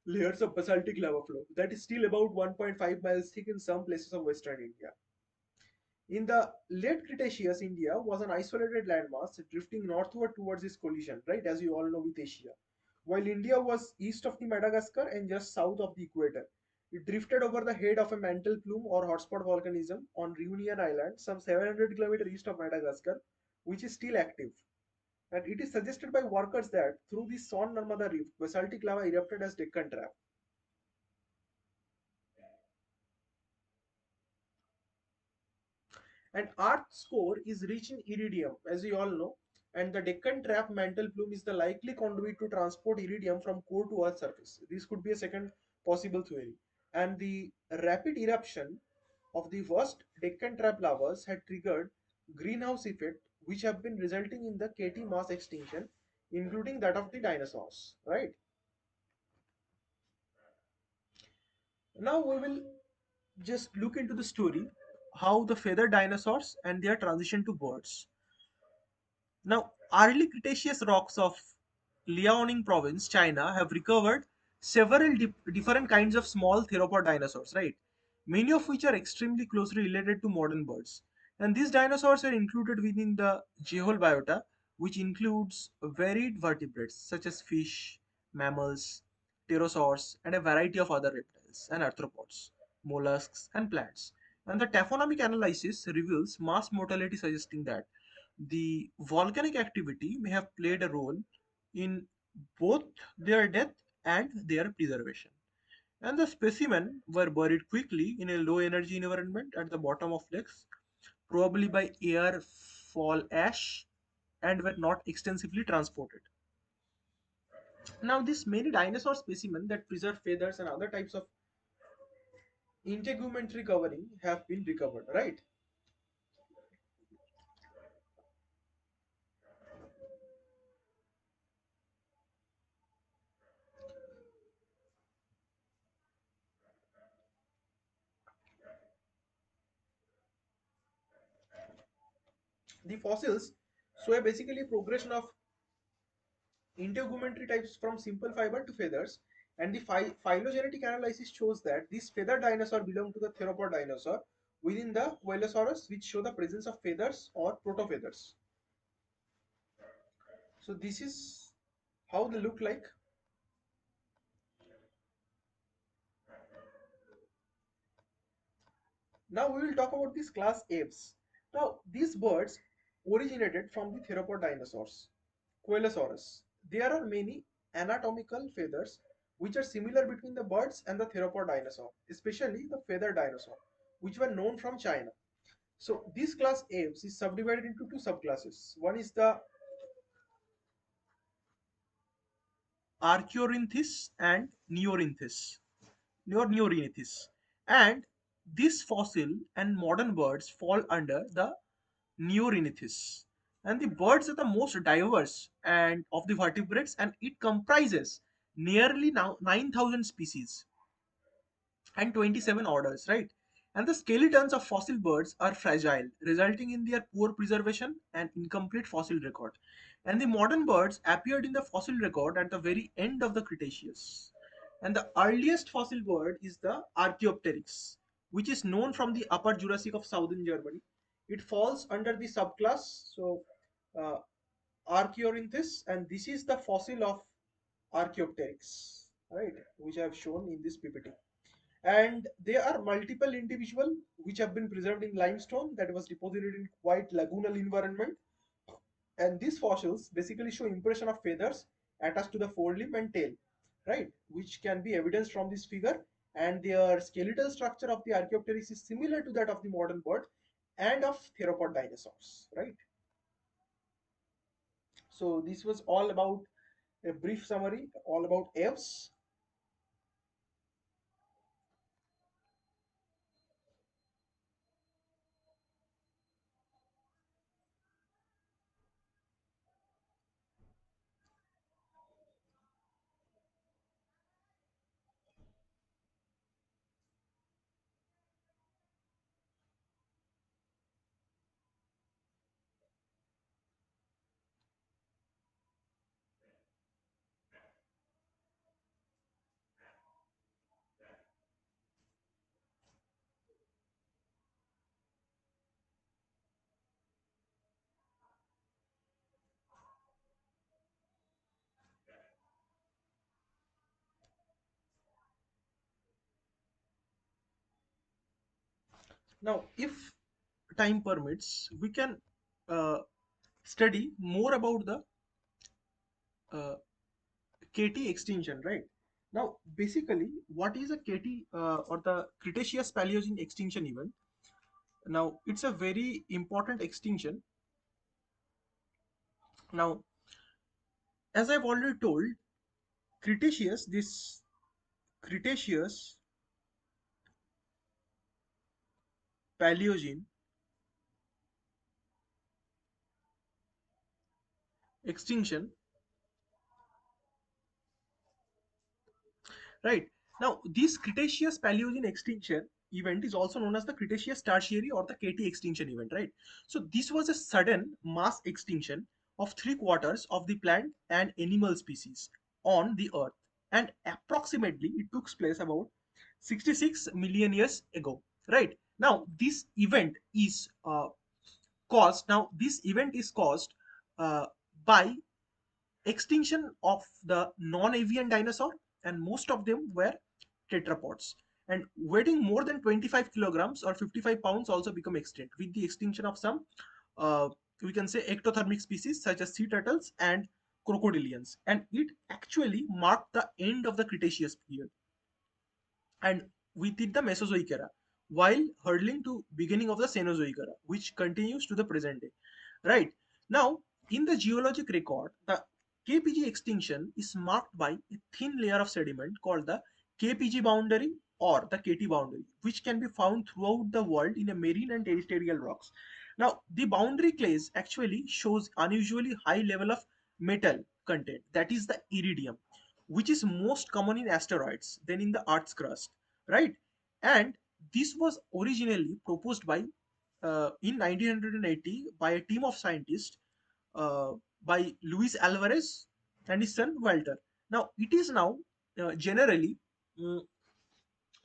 layers of basaltic lava flow that is still about 1.5 miles thick in some places of western India. In the late Cretaceous, India was an isolated landmass drifting northward towards its collision, right, as you all know, with Asia. While India was east of the Madagascar and just south of the equator, it drifted over the head of a mantle plume or hotspot volcanism on Reunion Island, some 700 kilometers east of Madagascar, which is still active. And it is suggested by workers that through the Son Narmada Rift, basaltic lava erupted as Deccan Trap. And Earth's core is rich in iridium, as we all know, and the Deccan Trap mantle plume is the likely conduit to transport iridium from core to Earth's surface. This could be a second possible theory. And the rapid eruption of the worst Deccan Trap lavas had triggered greenhouse effect, which have been resulting in the Katy mass extinction, including that of the dinosaurs. Right now, we will just look into the story how the feathered dinosaurs and their transition to birds. Now, early Cretaceous rocks of Liaoning province, China, have recovered several different kinds of small theropod dinosaurs, right? Many of which are extremely closely related to modern birds. And these dinosaurs are included within the Jehol biota, which includes varied vertebrates such as fish, mammals, pterosaurs, and a variety of other reptiles and arthropods, mollusks, and plants. And the taphonomic analysis reveals mass mortality, suggesting that the volcanic activity may have played a role in both their death and their preservation. And the specimen were buried quickly in a low energy environment at the bottom of lakes, probably by air fall ash, and were not extensively transported. Now, this many dinosaur specimens that preserve feathers and other types of integumentary covering have been recovered, right? The fossils show a basically progression of integumentary types from simple fiber to feathers, and the phylogenetic analysis shows that this feathered dinosaur belong to the theropod dinosaur within the Coelosaurus, which show the presence of feathers or protofeathers. So this is how they look like. Now we will talk about these class apes. Now these birds originated from the theropod dinosaurs, Coelosaurus. There are many anatomical feathers which are similar between the birds and the theropod dinosaur, especially the feathered dinosaur, which were known from China. So this class apes is subdivided into two subclasses. One is the Archaeorhynchus and Neorhynchus. And this fossil and modern birds fall under the Neorhynchus. And the birds are the most diverse and of the vertebrates, and it comprises nearly now 9,000 species and 27 orders, right? And the skeletons of fossil birds are fragile, resulting in their poor preservation and incomplete fossil record. And the modern birds appeared in the fossil record at the very end of the Cretaceous. And the earliest fossil bird is the Archaeopteryx, which is known from the Upper Jurassic of southern Germany. It falls under the subclass, so uh, Archaeorhynchus, and this is the fossil of Archaeopteryx, right, which I have shown in this PPT. And there are multiple individual which have been preserved in limestone that was deposited in quite lagoonal environment, and these fossils basically show impression of feathers attached to the forelimb and tail, right, which can be evidenced from this figure. And their skeletal structure of the Archaeopteryx is similar to that of the modern bird and of theropod dinosaurs, right. So this was all about a brief summary all about apes. Now, if time permits, we can uh, study more about the uh, KT extinction, right? Now, basically, what is a KT or the Cretaceous Paleogene extinction event? Now, it's a very important extinction. Now, as I've already told, this Cretaceous Paleogene extinction, right? Now, this Cretaceous Paleogene extinction event is also known as the Cretaceous Tertiary or the KT extinction event, right? So, this was a sudden mass extinction of three quarters of the plant and animal species on the Earth, and approximately it took place about 66 million years ago, right? Now, this event is caused. Now, this event is caused by extinction of the non-avian dinosaur, and most of them were tetrapods, and weighing more than 25 kilograms or 55 pounds also become extinct with the extinction of some uh, we can say ectothermic species such as sea turtles and crocodilians, and it actually marked the end of the Cretaceous period, and we did the Mesozoic era while hurtling to beginning of the Cenozoic era, which continues to the present day. Right now, in the geologic record, the KPG extinction is marked by a thin layer of sediment called the KPG boundary or the KT boundary, which can be found throughout the world in a marine and terrestrial rocks. Now, the boundary clays actually shows unusually high level of metal content, that is the iridium, which is most common in asteroids than in the Earth's crust, right? And this was originally proposed by in 1980 by a team of scientists uh, by Luis Alvarez and his son Walter. Now, it is now generally mm,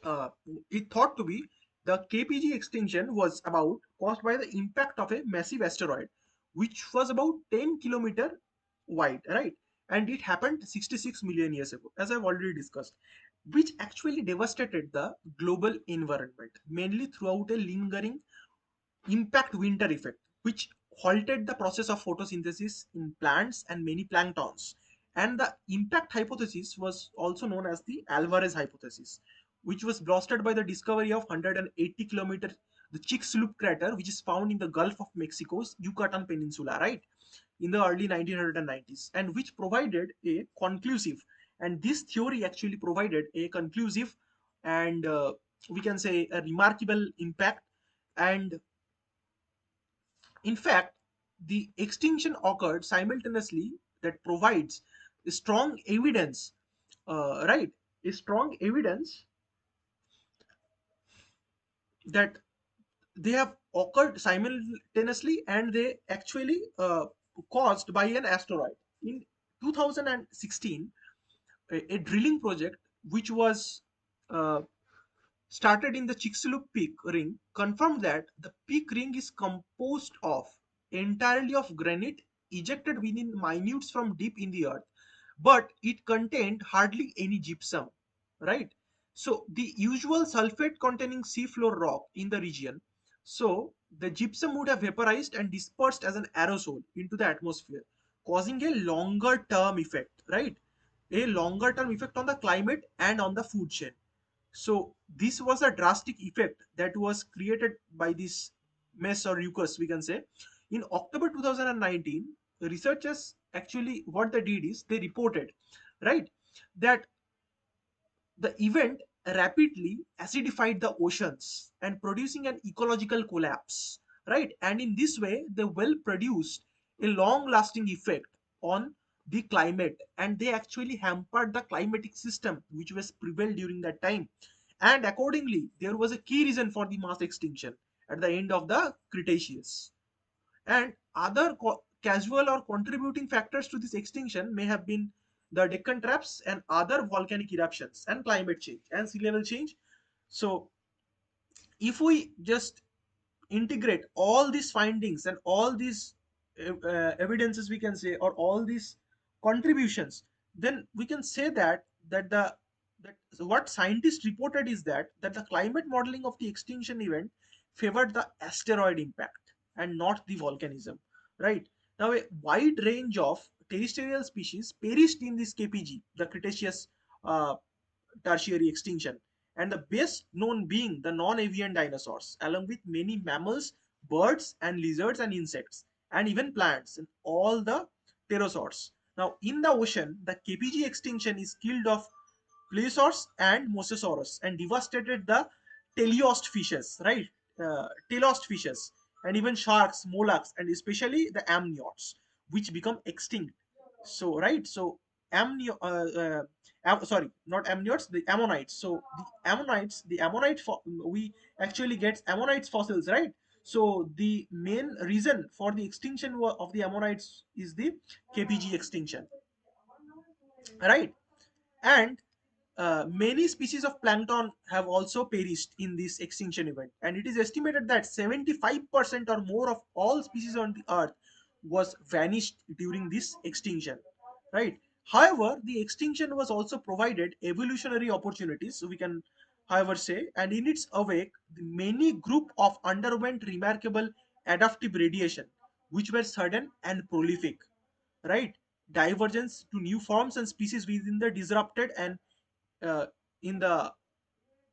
uh, it thought to be the KPG extinction was about caused by the impact of a massive asteroid, which was about 10 kilometer wide, right? And it happened 66 million years ago, as I've already discussed, which actually devastated the global environment, mainly throughout a lingering impact winter effect, which halted the process of photosynthesis in plants and many planktons. And the impact hypothesis was also known as the Alvarez hypothesis, which was bolstered by the discovery of 180-kilometer the Chicxulub crater, which is found in the Gulf of Mexico's Yucatan Peninsula, right, in the early 1990s, and which provided a conclusive. And this theory actually provided a conclusive and we can say a remarkable impact. And in fact, the extinction occurred simultaneously that provides strong evidence, right? A strong evidence that they have occurred simultaneously and they actually caused by an asteroid. In 2016, a drilling project which was uh, started in the Chicxulub Peak ring confirmed that the peak ring is composed of entirely of granite ejected within minutes from deep in the earth, but it contained hardly any gypsum, right? So the usual sulfate containing seafloor rock in the region, so the gypsum would have vaporized and dispersed as an aerosol into the atmosphere, causing a longer term effect, right? A longer term effect on the climate and on the food chain. So this was a drastic effect that was created by this mess or mucus, we can say. In October 2019, researchers actually what they did is they reported, right, that the event rapidly acidified the oceans and producing an ecological collapse, right? And in this way, they well produced a long lasting effect on the climate and they actually hampered the climatic system which was prevailed during that time. And accordingly, there was a key reason for the mass extinction at the end of the Cretaceous. And other casual or contributing factors to this extinction may have been the Deccan traps and other volcanic eruptions and climate change and sea level change. So, if we just integrate all these findings and all these evidences, we can say, or all these contributions, then we can say that what scientists reported is that the climate modeling of the extinction event favored the asteroid impact and not the volcanism, right? Now a wide range of terrestrial species perished in this KPG, the Cretaceous uh, tertiary extinction, and the best known being the non-avian dinosaurs, along with many mammals, birds, and lizards and insects, and even plants, and all the pterosaurs. Now, in the ocean, the KPG extinction is killed off plesiosaurs and mosasaurus and devastated the teleost fishes, right? Teleost fishes, and even sharks, mollusks, and especially the amniotes, which become extinct. So, right? So, amnio, sorry, not amniotes, the ammonites. So, the ammonite, we actually get ammonites fossils, right? So, the main reason for the extinction of the ammonites is the KPG extinction, right? And many species of plankton have also perished in this extinction event, and it is estimated that 75% or more of all species on the earth was vanished during this extinction, right? However, the extinction was also provided evolutionary opportunities, so we can however say, and in its awake the many group of underwent remarkable adaptive radiation which were sudden and prolific, right? Divergence to new forms and species within the disrupted and uh, in the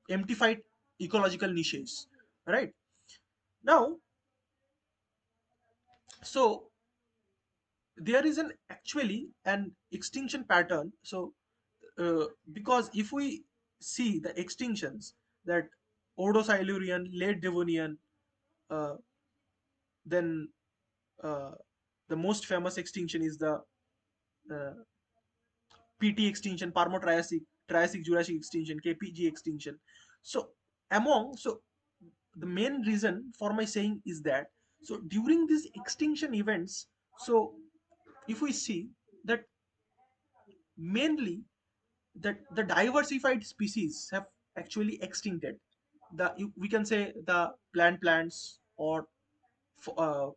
emptified ecological niches, right? Now, so there is an actually an extinction pattern. So because if we see the extinctions, that Odo-Silurian, late Devonian, uh, then uh, the most famous extinction is the uh, PT extinction, Triassic Jurassic extinction, KPG extinction. So so the main reason for my saying is that, so during these extinction events, so if we see that mainly that the diversified species have actually extincted, we can say the plants or uh,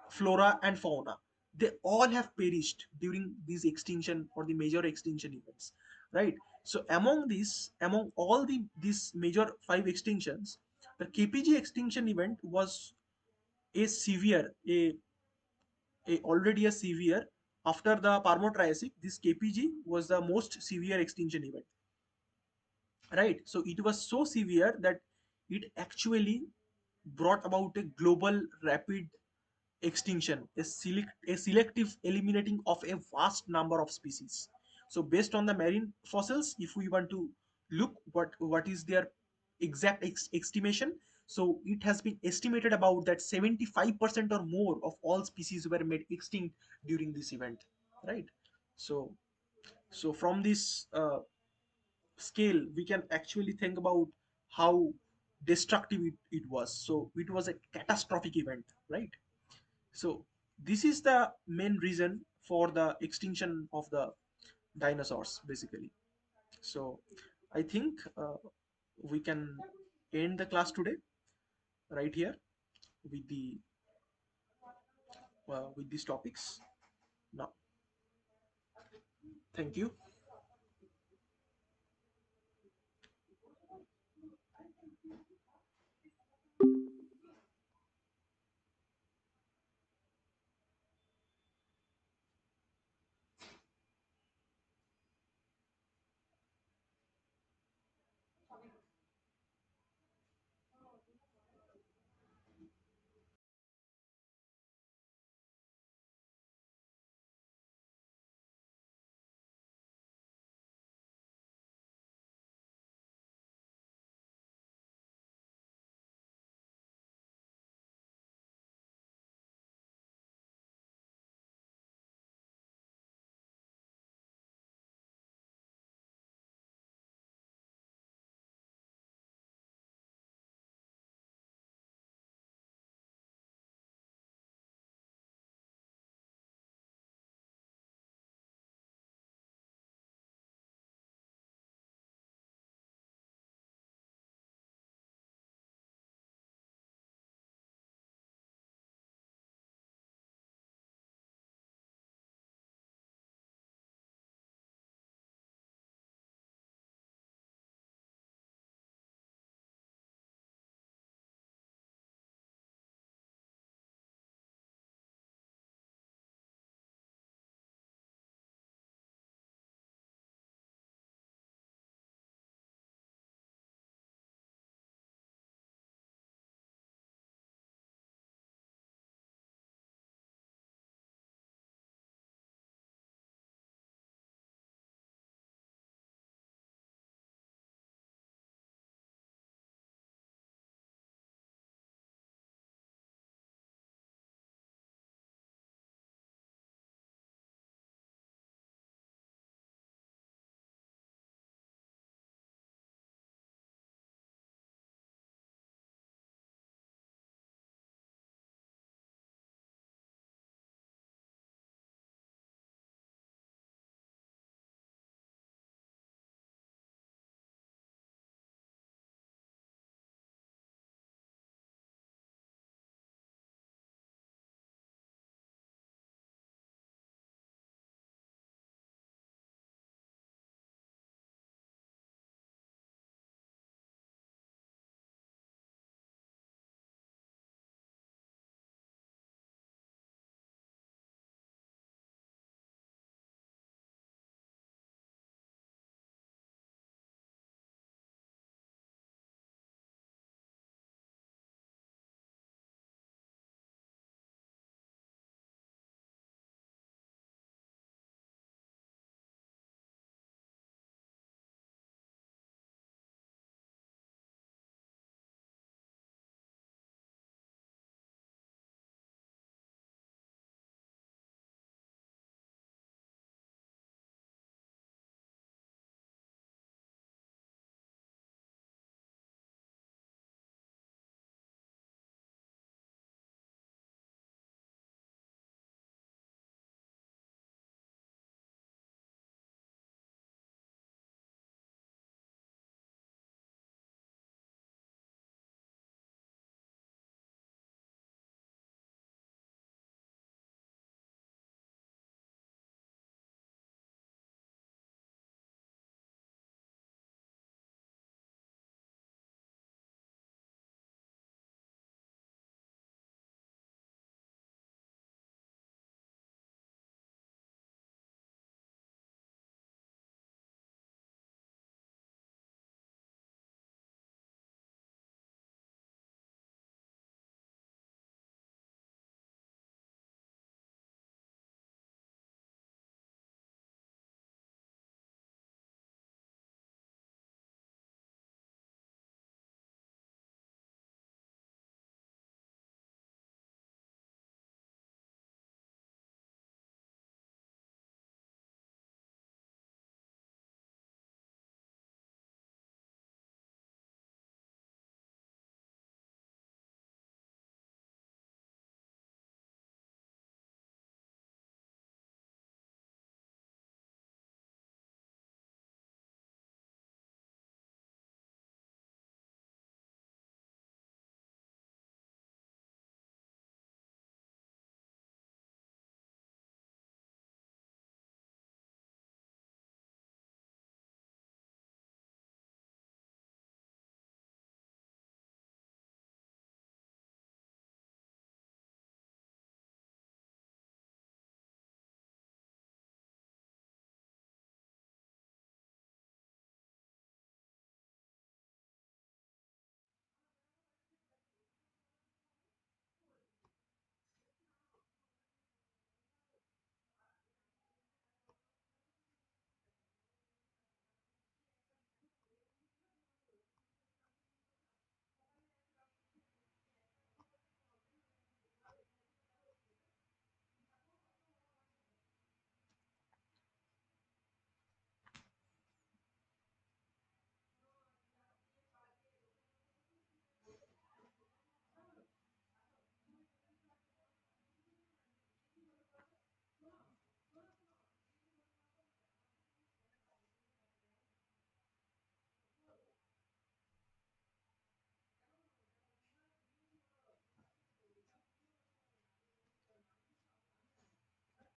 flora and fauna, they all have perished during these extinction or the major extinction events, right? So among all these major five extinctions, the KPG extinction event was a severe already a severe, after the Parmo-Triassic, this KPG was the most severe extinction event, right? So it was so severe that it actually brought about a global rapid extinction, a selective eliminating of a vast number of species. So based on the marine fossils, if we want to look what is their exact estimation, So it has been estimated about that 75% or more of all species were made extinct during this event, right? So so from this scale we can actually think about how destructive it was. So it was a catastrophic event, right? So this is the main reason for the extinction of the dinosaurs basically. So I think we can end the class today right here with the with these topics now. Thank you.